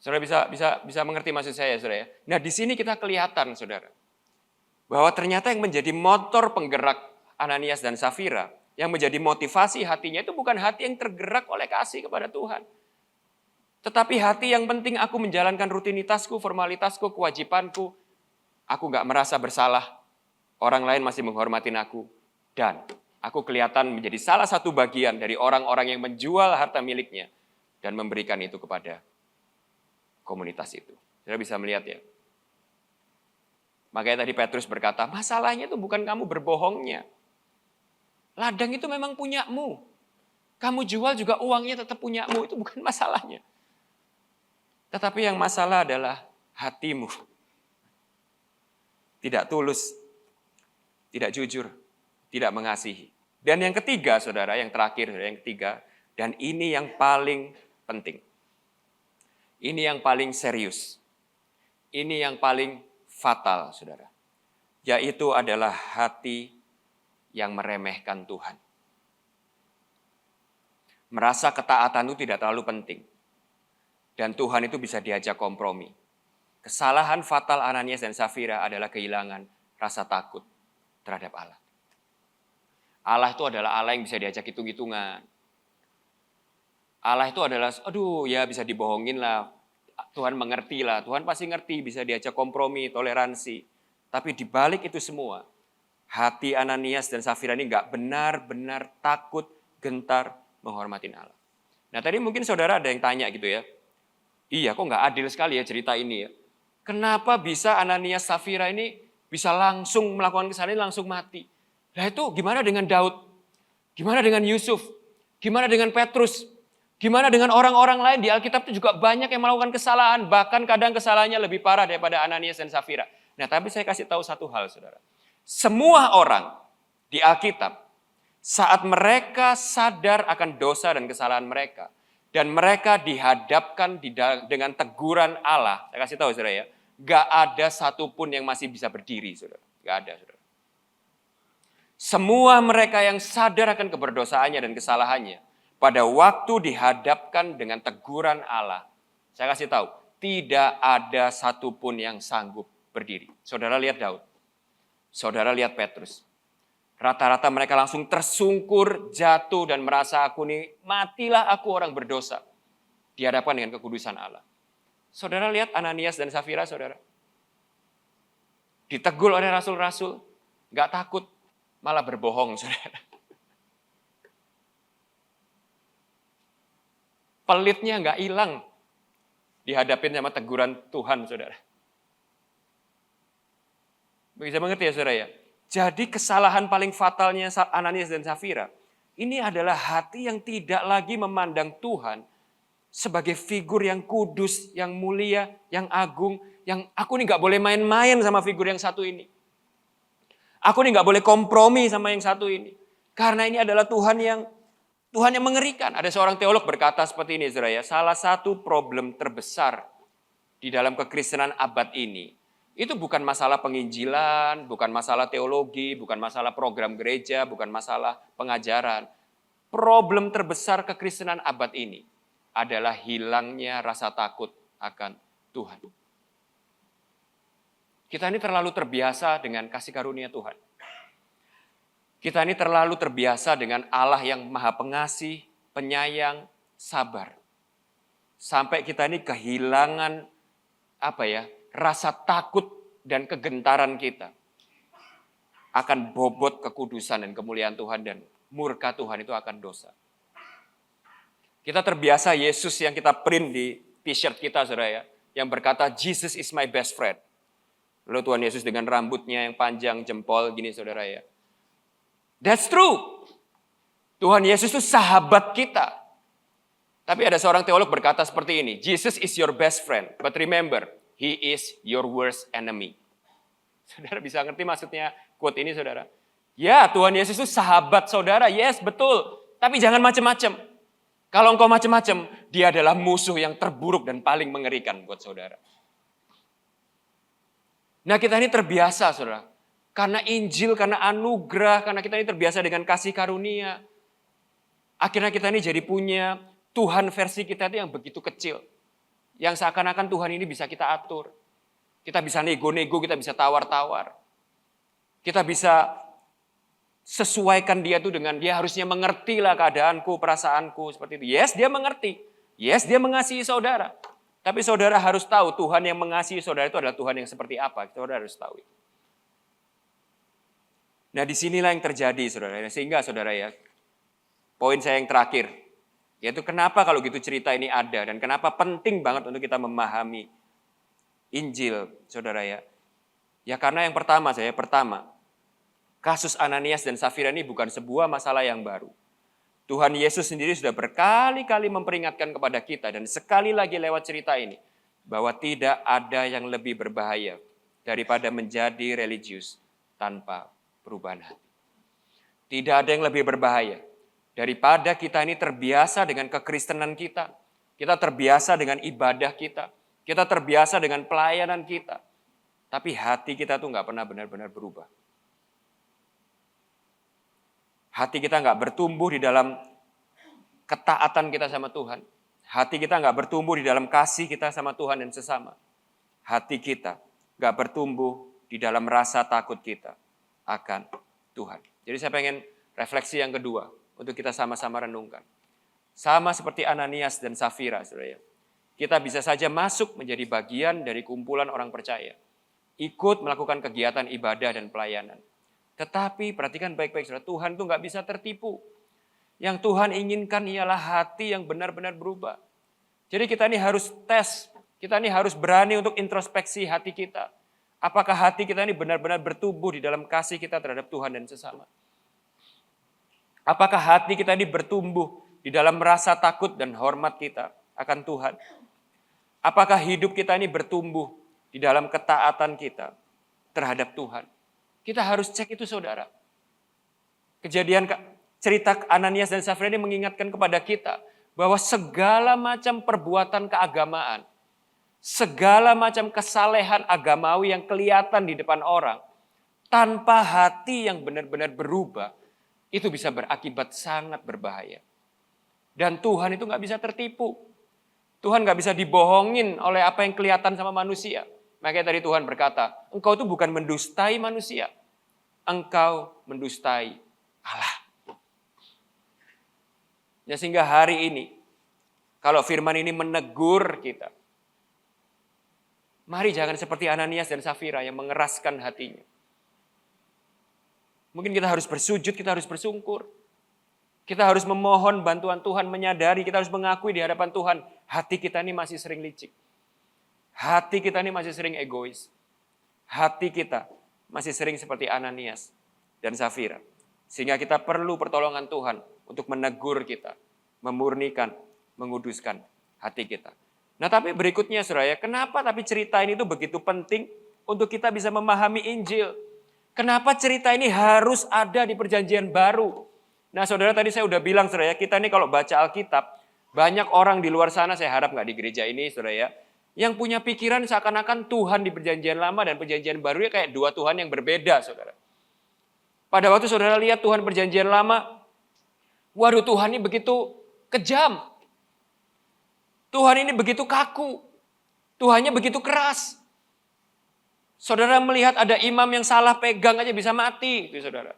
Saudara bisa mengerti maksud saya, saudara ya? Nah, di sini kita kelihatan, saudara, bahwa ternyata yang menjadi motor penggerak Ananias dan Safira, yang menjadi motivasi hatinya itu bukan hati yang tergerak oleh kasih kepada Tuhan. Tetapi hati yang penting aku menjalankan rutinitasku, formalitasku, kewajibanku. Aku gak merasa bersalah. Orang lain masih menghormatin aku. Dan aku kelihatan menjadi salah satu bagian dari orang-orang yang menjual harta miliknya. Dan memberikan itu kepada komunitas itu. Saudara bisa melihat ya. Makanya tadi Petrus berkata, masalahnya itu bukan kamu berbohongnya. Ladang itu memang punyamu. Kamu jual juga uangnya tetap punyamu. Itu bukan masalahnya. Tetapi yang masalah adalah hatimu. Tidak tulus. Tidak jujur. Tidak mengasihi. Dan yang ketiga, saudara, yang terakhir, saudara, yang ketiga. Dan ini yang paling penting. Ini yang paling serius. Ini yang paling fatal, saudara. Yaitu adalah hati yang meremehkan Tuhan. Merasa ketaatan itu tidak terlalu penting. Dan Tuhan itu bisa diajak kompromi. Kesalahan fatal Ananias dan Safira adalah kehilangan rasa takut terhadap Allah. Allah itu adalah Allah yang bisa diajak hitung-hitungan. Allah itu adalah, ya bisa dibohongin lah. Tuhan mengerti lah, Tuhan pasti ngerti, bisa diajak kompromi, toleransi. Tapi di balik itu semua, hati Ananias dan Safira ini gak benar-benar takut, gentar, menghormatin Allah. Nah tadi mungkin saudara ada yang tanya gitu ya. Iya kok gak adil sekali ya cerita ini ya. Kenapa bisa Ananias Safira ini bisa langsung melakukan kesalahan ini langsung mati? Nah itu gimana dengan Daud? Gimana dengan Yusuf? Gimana dengan Petrus? Gimana dengan orang-orang lain di Alkitab itu juga banyak yang melakukan kesalahan. Bahkan kadang kesalahannya lebih parah daripada Ananias dan Safira. Nah tapi saya kasih tahu satu hal saudara. Semua orang di Alkitab saat mereka sadar akan dosa dan kesalahan mereka dan mereka dihadapkan dengan teguran Allah, saya kasih tahu saudara ya, gak ada satupun yang masih bisa berdiri saudara, gak ada saudara. Semua mereka yang sadar akan keberdosaannya dan kesalahannya pada waktu dihadapkan dengan teguran Allah, saya kasih tahu, tidak ada satupun yang sanggup berdiri. Saudara lihat Daud. Saudara lihat Petrus. Rata-rata mereka langsung tersungkur, jatuh dan merasa aku nih, matilah aku orang berdosa. Dihadapkan dengan kekudusan Allah. Saudara lihat Ananias dan Safira, saudara. Ditegur oleh rasul-rasul, gak takut, malah berbohong, saudara. Pelitnya gak hilang, dihadapin sama teguran Tuhan, saudara. Bisa mengerti ya saudara ya? Jadi kesalahan paling fatalnya Ananias dan Safira, ini adalah hati yang tidak lagi memandang Tuhan sebagai figur yang kudus, yang mulia, yang agung, yang aku nih gak boleh main-main sama figur yang satu ini. Aku nih gak boleh kompromi sama yang satu ini. Karena ini adalah Tuhan yang mengerikan. Ada seorang teolog berkata seperti ini saudara ya, salah satu problem terbesar di dalam kekristenan abad ini, itu bukan masalah penginjilan, bukan masalah teologi, bukan masalah program gereja, bukan masalah pengajaran. Problem terbesar kekristenan abad ini adalah hilangnya rasa takut akan Tuhan. Kita ini terlalu terbiasa dengan kasih karunia Tuhan. Kita ini terlalu terbiasa dengan Allah yang maha pengasih, penyayang, sabar. Sampai kita ini kehilangan rasa takut dan kegentaran kita akan bobot kekudusan dan kemuliaan Tuhan dan murka Tuhan itu akan dosa. Kita terbiasa Yesus yang kita print di t-shirt kita, saudara ya, yang berkata, Jesus is my best friend. Lalu Tuhan Yesus dengan rambutnya yang panjang, jempol gini, saudara ya. That's true. Tuhan Yesus itu sahabat kita. Tapi ada seorang teolog berkata seperti ini, Jesus is your best friend, but remember, he is your worst enemy. Saudara bisa ngerti maksudnya quote ini, saudara? Ya, Tuhan Yesus itu sahabat saudara, yes, betul. Tapi jangan macam-macam. Kalau engkau macam-macam, dia adalah musuh yang terburuk dan paling mengerikan buat saudara. Nah, kita ini terbiasa, saudara. Karena Injil, karena anugerah, karena kita ini terbiasa dengan kasih karunia. Akhirnya kita ini jadi punya Tuhan versi kita itu yang begitu kecil. Yang seakan-akan Tuhan ini bisa kita atur. Kita bisa nego-nego, kita bisa tawar-tawar. Kita bisa sesuaikan dia itu dengan dia harusnya mengerti lah keadaanku, perasaanku seperti itu. Yes, dia mengerti. Yes, dia mengasihi saudara. Tapi saudara harus tahu Tuhan yang mengasihi saudara itu adalah Tuhan yang seperti apa. Saudara harus tahu itu. Nah, disinilah yang terjadi, saudara. Sehingga, saudara ya, poin saya yang terakhir, yaitu kenapa kalau gitu cerita ini ada dan kenapa penting banget untuk kita memahami Injil, saudara ya. Ya karena yang pertama, kasus Ananias dan Safira ini bukan sebuah masalah yang baru. Tuhan Yesus sendiri sudah berkali-kali memperingatkan kepada kita dan sekali lagi lewat cerita ini bahwa tidak ada yang lebih berbahaya daripada menjadi religius tanpa perubahan hati. Tidak ada yang lebih berbahaya daripada kita ini terbiasa dengan kekristenan kita. Kita terbiasa dengan ibadah kita. Kita terbiasa dengan pelayanan kita. Tapi hati kita tuh gak pernah benar-benar berubah. Hati kita gak bertumbuh di dalam ketaatan kita sama Tuhan. Hati kita gak bertumbuh di dalam kasih kita sama Tuhan dan sesama. Hati kita gak bertumbuh di dalam rasa takut kita akan Tuhan. Jadi saya pengen refleksi yang kedua untuk kita sama-sama renungkan. Sama seperti Ananias dan Safira, saudara. Kita bisa saja masuk menjadi bagian dari kumpulan orang percaya. Ikut melakukan kegiatan ibadah dan pelayanan. Tetapi perhatikan baik-baik, saudara. Tuhan itu nggak bisa tertipu. Yang Tuhan inginkan ialah hati yang benar-benar berubah. Jadi kita ini harus tes. Kita ini harus berani untuk introspeksi hati kita. Apakah hati kita ini benar-benar bertumbuh di dalam kasih kita terhadap Tuhan dan sesama? Apakah hati kita ini bertumbuh di dalam rasa takut dan hormat kita akan Tuhan? Apakah hidup kita ini bertumbuh di dalam ketaatan kita terhadap Tuhan? Kita harus cek itu, saudara. Kejadian cerita Ananias dan Safira ini mengingatkan kepada kita bahwa segala macam perbuatan keagamaan, segala macam kesalehan agamawi yang kelihatan di depan orang, tanpa hati yang benar-benar berubah, itu bisa berakibat sangat berbahaya. Dan Tuhan itu gak bisa tertipu. Tuhan gak bisa dibohongin oleh apa yang kelihatan sama manusia. Makanya tadi Tuhan berkata, engkau itu bukan mendustai manusia. Engkau mendustai Allah. Ya, sehingga hari ini, kalau firman ini menegur kita, mari jangan seperti Ananias dan Safira yang mengeraskan hatinya. Mungkin kita harus bersujud, kita harus bersungkur. Kita harus memohon bantuan Tuhan, menyadari, kita harus mengakui di hadapan Tuhan, hati kita ini masih sering licik. Hati kita ini masih sering egois. Hati kita masih sering seperti Ananias dan Safira. Sehingga kita perlu pertolongan Tuhan untuk menegur kita, memurnikan, menguduskan hati kita. Nah, tapi berikutnya, saudara, kenapa tapi cerita ini tuh begitu penting untuk kita bisa memahami Injil? Kenapa cerita ini harus ada di Perjanjian Baru? Nah, saudara, tadi saya udah bilang, saudara, kita ini kalau baca Alkitab, banyak orang di luar sana, saya harap nggak di gereja ini, saudara, yang punya pikiran seakan-akan Tuhan di Perjanjian Lama dan Perjanjian Baru ya kayak dua Tuhan yang berbeda, saudara. Pada waktu saudara lihat Tuhan Perjanjian Lama, waduh, Tuhan ini begitu kejam. Tuhan ini begitu kaku. Tuhannya begitu keras. Saudara melihat ada imam yang salah pegang aja bisa mati, itu saudara.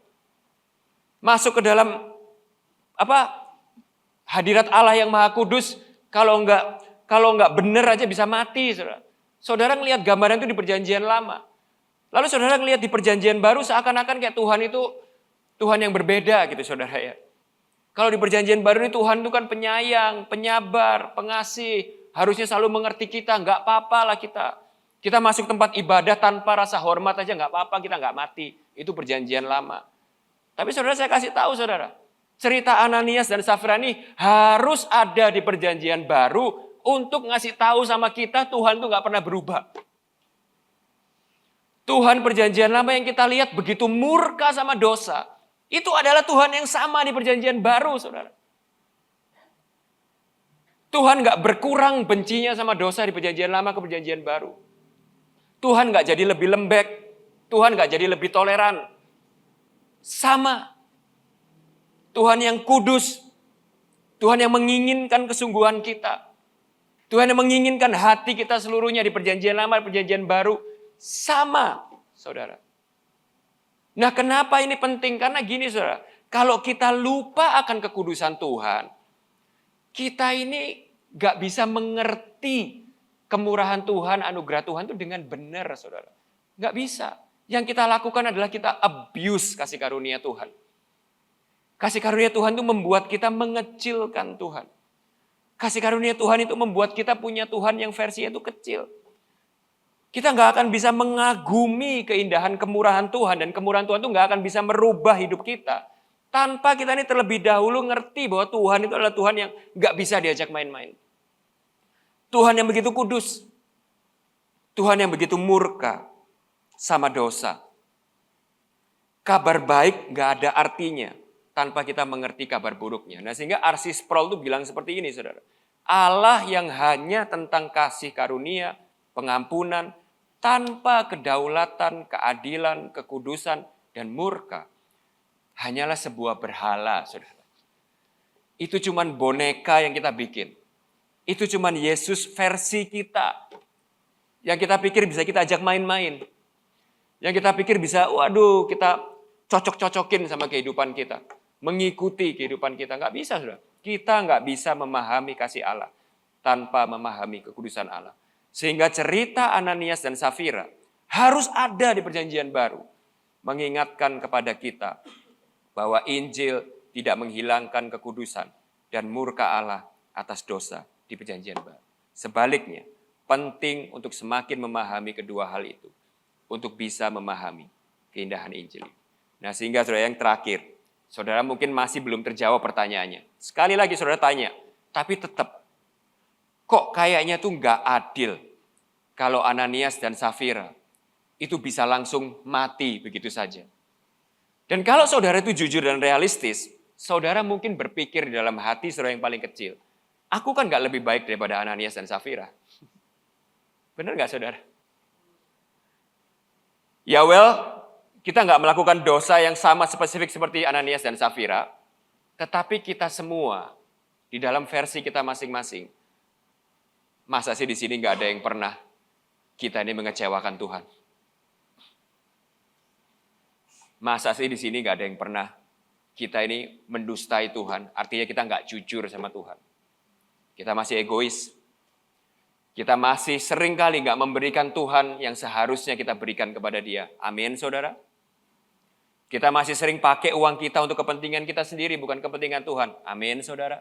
Masuk ke dalam hadirat Allah yang Maha Kudus, kalau enggak benar aja bisa mati, saudara. Saudara ngelihat gambaran itu di Perjanjian Lama. Lalu saudara ngelihat di Perjanjian Baru seakan-akan kayak Tuhan itu Tuhan yang berbeda gitu, saudara ya. Kalau di perjanjian baru ini Tuhan itu kan penyayang, penyabar, pengasih. Harusnya selalu mengerti kita, nggak apa-apa lah kita. Kita masuk tempat ibadah tanpa rasa hormat aja nggak apa-apa, kita nggak mati. Itu perjanjian lama. Tapi saudara, saya kasih tahu saudara, cerita Ananias dan Safira ini harus ada di perjanjian baru untuk ngasih tahu sama kita Tuhan itu nggak pernah berubah. Tuhan perjanjian lama yang kita lihat begitu murka sama dosa, itu adalah Tuhan yang sama di perjanjian baru, saudara. Tuhan nggak berkurang bencinya sama dosa di perjanjian lama ke perjanjian baru. Tuhan nggak jadi lebih lembek, Tuhan nggak jadi lebih toleran. Sama. Tuhan yang kudus, Tuhan yang menginginkan kesungguhan kita. Tuhan yang menginginkan hati kita seluruhnya di perjanjian lama, di perjanjian baru. Sama, saudara. Nah, kenapa ini penting? Karena gini, saudara. Kalau kita lupa akan kekudusan Tuhan, kita ini gak bisa mengerti kemurahan Tuhan, anugerah Tuhan itu dengan benar, saudara. Gak bisa. Yang kita lakukan adalah kita abuse kasih karunia Tuhan. Kasih karunia Tuhan itu membuat kita mengecilkan Tuhan. Kasih karunia Tuhan itu membuat kita punya Tuhan yang versinya itu kecil. Kita gak akan bisa mengagumi keindahan kemurahan Tuhan. Dan kemurahan Tuhan itu gak akan bisa merubah hidup kita. Tanpa kita ini terlebih dahulu ngerti bahwa Tuhan itu adalah Tuhan yang gak bisa diajak main-main. Tuhan yang begitu kudus. Tuhan yang begitu murka sama dosa. Kabar baik gak ada artinya tanpa kita mengerti kabar buruknya. Nah, sehingga R.C. Sproul itu bilang seperti ini, saudara. Allah yang hanya tentang kasih karunia, pengampunan, tanpa kedaulatan, keadilan, kekudusan, dan murka. Hanyalah sebuah berhala, saudara. Itu cuman boneka yang kita bikin. Itu cuman Yesus versi kita. Yang kita pikir bisa kita ajak main-main. Yang kita pikir bisa, waduh, kita cocok-cocokin sama kehidupan kita. Mengikuti kehidupan kita. Nggak bisa, saudara. Kita nggak bisa memahami kasih Allah tanpa memahami kekudusan Allah. Sehingga cerita Ananias dan Safira harus ada di perjanjian baru. Mengingatkan kepada kita bahwa Injil tidak menghilangkan kekudusan dan murka Allah atas dosa di perjanjian baru. Sebaliknya, penting untuk semakin memahami kedua hal itu. Untuk bisa memahami keindahan Injil. Nah, sehingga saudara yang terakhir, saudara mungkin masih belum terjawab pertanyaannya. Sekali lagi saudara tanya, tapi tetap, kok kayaknya tuh nggak adil kalau Ananias dan Safira itu bisa langsung mati begitu saja. Dan kalau saudara itu jujur dan realistis, saudara mungkin berpikir di dalam hati saudara yang paling kecil, aku kan nggak lebih baik daripada Ananias dan Safira. Benar nggak saudara? Ya kita nggak melakukan dosa yang sama spesifik seperti Ananias dan Safira, tetapi kita semua di dalam versi kita masing-masing. Masa sih di sini nggak ada yang pernah kita ini mengecewakan Tuhan? Masa sih di sini nggak ada yang pernah kita ini mendustai Tuhan? Artinya kita nggak jujur sama Tuhan. Kita masih egois. Kita masih sering kali nggak memberikan Tuhan yang seharusnya kita berikan kepada Dia. Amin, saudara. Kita masih sering pakai uang kita untuk kepentingan kita sendiri, bukan kepentingan Tuhan. Amin, saudara.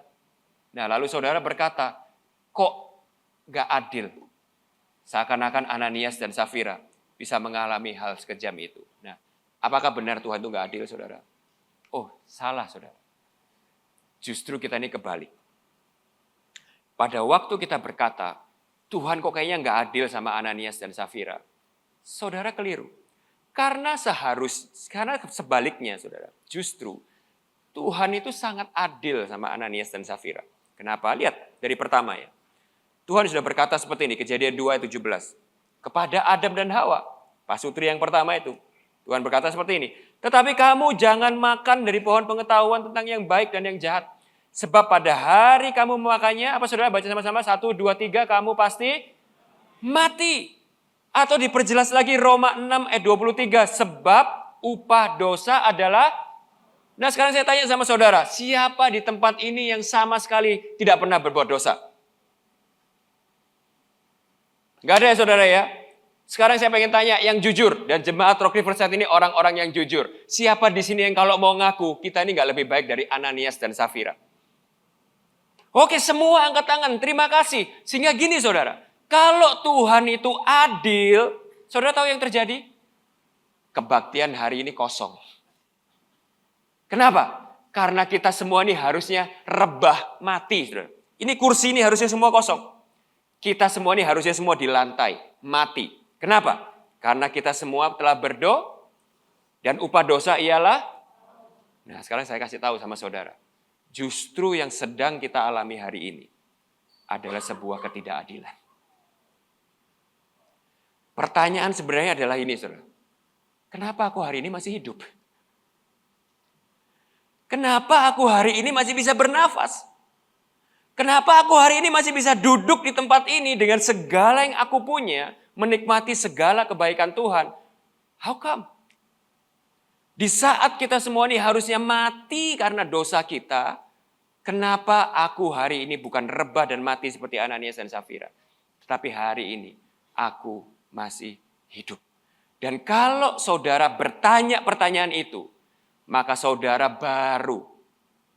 Nah, lalu saudara berkata, kok nggak adil? Seakan-akan Ananias dan Safira bisa mengalami hal sekejam itu. Nah, apakah benar Tuhan itu nggak adil, saudara? Oh, salah, saudara. Justru kita ini kebalik. Pada waktu kita berkata, Tuhan kok kayaknya nggak adil sama Ananias dan Safira. Saudara keliru. Karena sebaliknya, saudara. Justru Tuhan itu sangat adil sama Ananias dan Safira. Kenapa? Lihat dari pertama ya. Tuhan sudah berkata seperti ini, Kejadian 2:17. Kepada Adam dan Hawa, pasutri yang pertama itu. Tuhan berkata seperti ini. Tetapi kamu jangan makan dari pohon pengetahuan tentang yang baik dan yang jahat. Sebab pada hari kamu memakannya, apa saudara baca sama-sama? 1, 2, 3, kamu pasti mati. Atau diperjelas lagi Roma 6 ayat 23. Sebab upah dosa adalah... Nah sekarang saya tanya sama saudara, siapa di tempat ini yang sama sekali tidak pernah berbuat dosa? Gak ada ya saudara ya? Sekarang saya pengen tanya yang jujur, dan jemaat Rock Riverside ini orang-orang yang jujur. Siapa di sini yang kalau mau ngaku, kita ini nggak lebih baik dari Ananias dan Safira? Oke, semua angkat tangan, terima kasih. Sehingga gini saudara, kalau Tuhan itu adil, saudara tahu yang terjadi? Kebaktian hari ini kosong. Kenapa? Karena kita semua ini harusnya rebah mati. Saudara. Ini kursi ini harusnya semua kosong. Kita semua ini harusnya semua di lantai, mati. Kenapa? Karena kita semua telah berdosa dan upah dosa ialah. Nah sekarang saya kasih tahu sama saudara. Justru yang sedang kita alami hari ini adalah sebuah ketidakadilan. Pertanyaan sebenarnya adalah ini saudara. Kenapa aku hari ini masih hidup? Kenapa aku hari ini masih bisa bernafas? Kenapa aku hari ini masih bisa duduk di tempat ini dengan segala yang aku punya, menikmati segala kebaikan Tuhan? How come? Di saat kita semua ini harusnya mati karena dosa kita, kenapa aku hari ini bukan rebah dan mati seperti Ananias dan Safira? Tetapi hari ini aku masih hidup. Dan kalau saudara bertanya pertanyaan itu, maka saudara baru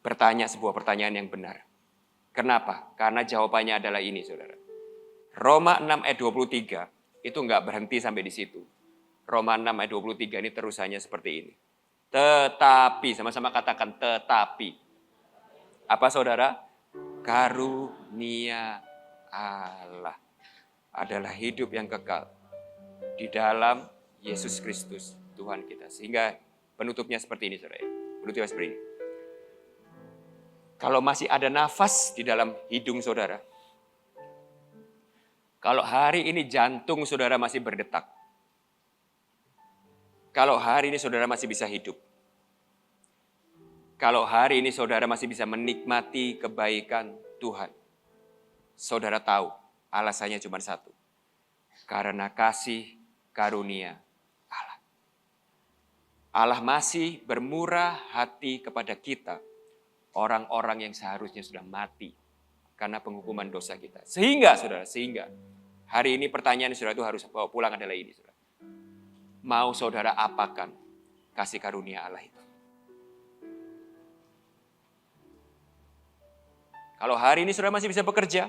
bertanya sebuah pertanyaan yang benar. Kenapa? Karena jawabannya adalah ini, saudara. Roma 6 ayat 23 itu nggak berhenti sampai di situ. Roma 6 ayat 23 ini terusannya seperti ini. Tetapi, sama-sama katakan tetapi. Apa saudara? Karunia Allah adalah hidup yang kekal di dalam Yesus Kristus Tuhan kita. Sehingga penutupnya seperti ini, saudara. Penutupnya seperti ini. Kalau masih ada nafas di dalam hidung saudara, kalau hari ini jantung saudara masih berdetak, kalau hari ini saudara masih bisa hidup, kalau hari ini saudara masih bisa menikmati kebaikan Tuhan, saudara tahu alasannya cuma satu. Karena kasih karunia Allah. Allah masih bermurah hati kepada kita, orang-orang yang seharusnya sudah mati karena penghukuman dosa kita. Sehingga hari ini pertanyaan saudara itu harus bawa pulang adalah ini, saudara. Mau saudara apakan kasih karunia Allah itu? Kalau hari ini saudara masih bisa bekerja,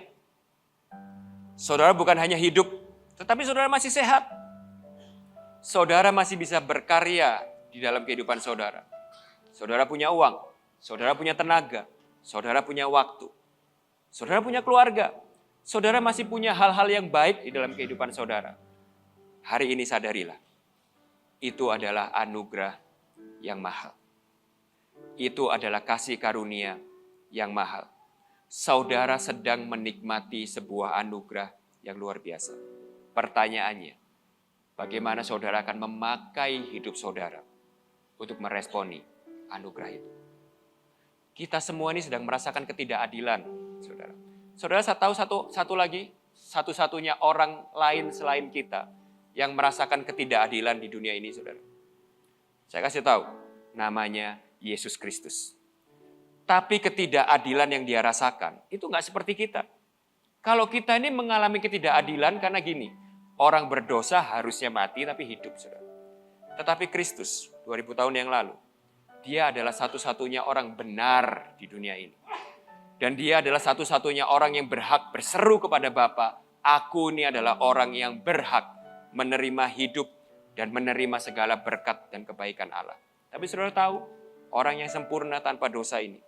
saudara bukan hanya hidup, tetapi saudara masih sehat. Saudara masih bisa berkarya di dalam kehidupan saudara. Saudara punya uang, saudara punya tenaga, saudara punya waktu, saudara punya keluarga, saudara masih punya hal-hal yang baik di dalam kehidupan saudara. Hari ini sadarilah, itu adalah anugerah yang mahal. Itu adalah kasih karunia yang mahal. Saudara sedang menikmati sebuah anugerah yang luar biasa. Pertanyaannya, bagaimana saudara akan memakai hidup saudara untuk meresponi anugerah itu? Kita semua ini sedang merasakan ketidakadilan, saudara. Saudara, saya tahu satu lagi, satu-satunya orang lain selain kita yang merasakan ketidakadilan di dunia ini, saudara. Saya kasih tahu, namanya Yesus Kristus. Tapi ketidakadilan yang dia rasakan, itu nggak seperti kita. Kalau kita ini mengalami ketidakadilan karena gini, orang berdosa harusnya mati tapi hidup, saudara. Tetapi Kristus, 2000 tahun yang lalu, dia adalah satu-satunya orang benar di dunia ini. Dan dia adalah satu-satunya orang yang berhak berseru kepada Bapa, aku ini adalah orang yang berhak menerima hidup dan menerima segala berkat dan kebaikan Allah. Tapi saudara tahu, orang yang sempurna tanpa dosa ini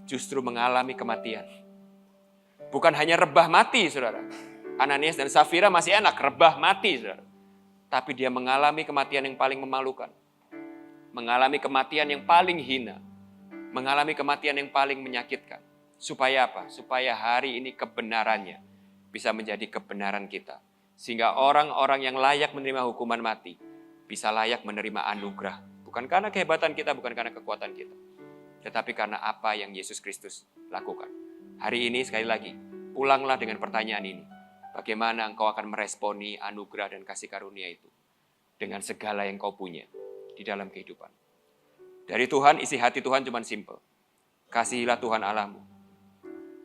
justru mengalami kematian. Bukan hanya rebah mati, saudara. Ananias dan Safira masih enak, rebah mati, saudara. Tapi dia mengalami kematian yang paling memalukan. Mengalami kematian yang paling hina. Mengalami kematian yang paling menyakitkan. Supaya apa? Supaya hari ini kebenarannya bisa menjadi kebenaran kita. Sehingga orang-orang yang layak menerima hukuman mati bisa layak menerima anugerah. Bukan karena kehebatan kita, bukan karena kekuatan kita. Tetapi karena apa yang Yesus Kristus lakukan. Hari ini sekali lagi, pulanglah dengan pertanyaan ini. Bagaimana engkau akan meresponi anugerah dan kasih karunia itu dengan segala yang kau punya di dalam kehidupan. Dari Tuhan, isi hati Tuhan cuma simple. Kasihilah Tuhan Allahmu.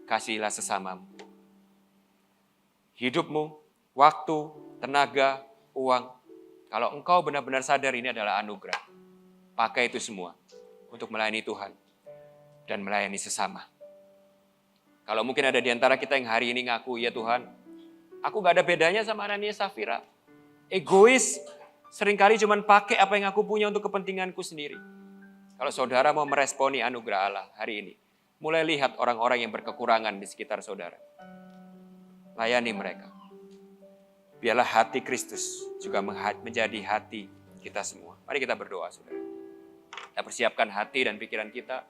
Kasihilah sesamamu. Hidupmu, waktu, tenaga, uang. Kalau engkau benar-benar sadar ini adalah anugerah, pakai itu semua untuk melayani Tuhan dan melayani sesama. Kalau mungkin ada di antara kita yang hari ini ngaku, ya Tuhan, aku gak ada bedanya sama Ananias Safira. Egois, seringkali cuma pakai apa yang aku punya untuk kepentinganku sendiri. Kalau saudara mau meresponi anugerah Allah hari ini, mulai lihat orang-orang yang berkekurangan di sekitar saudara. Layani mereka. Biarlah hati Kristus juga menjadi hati kita semua. Mari kita berdoa, saudara. Kita persiapkan hati dan pikiran kita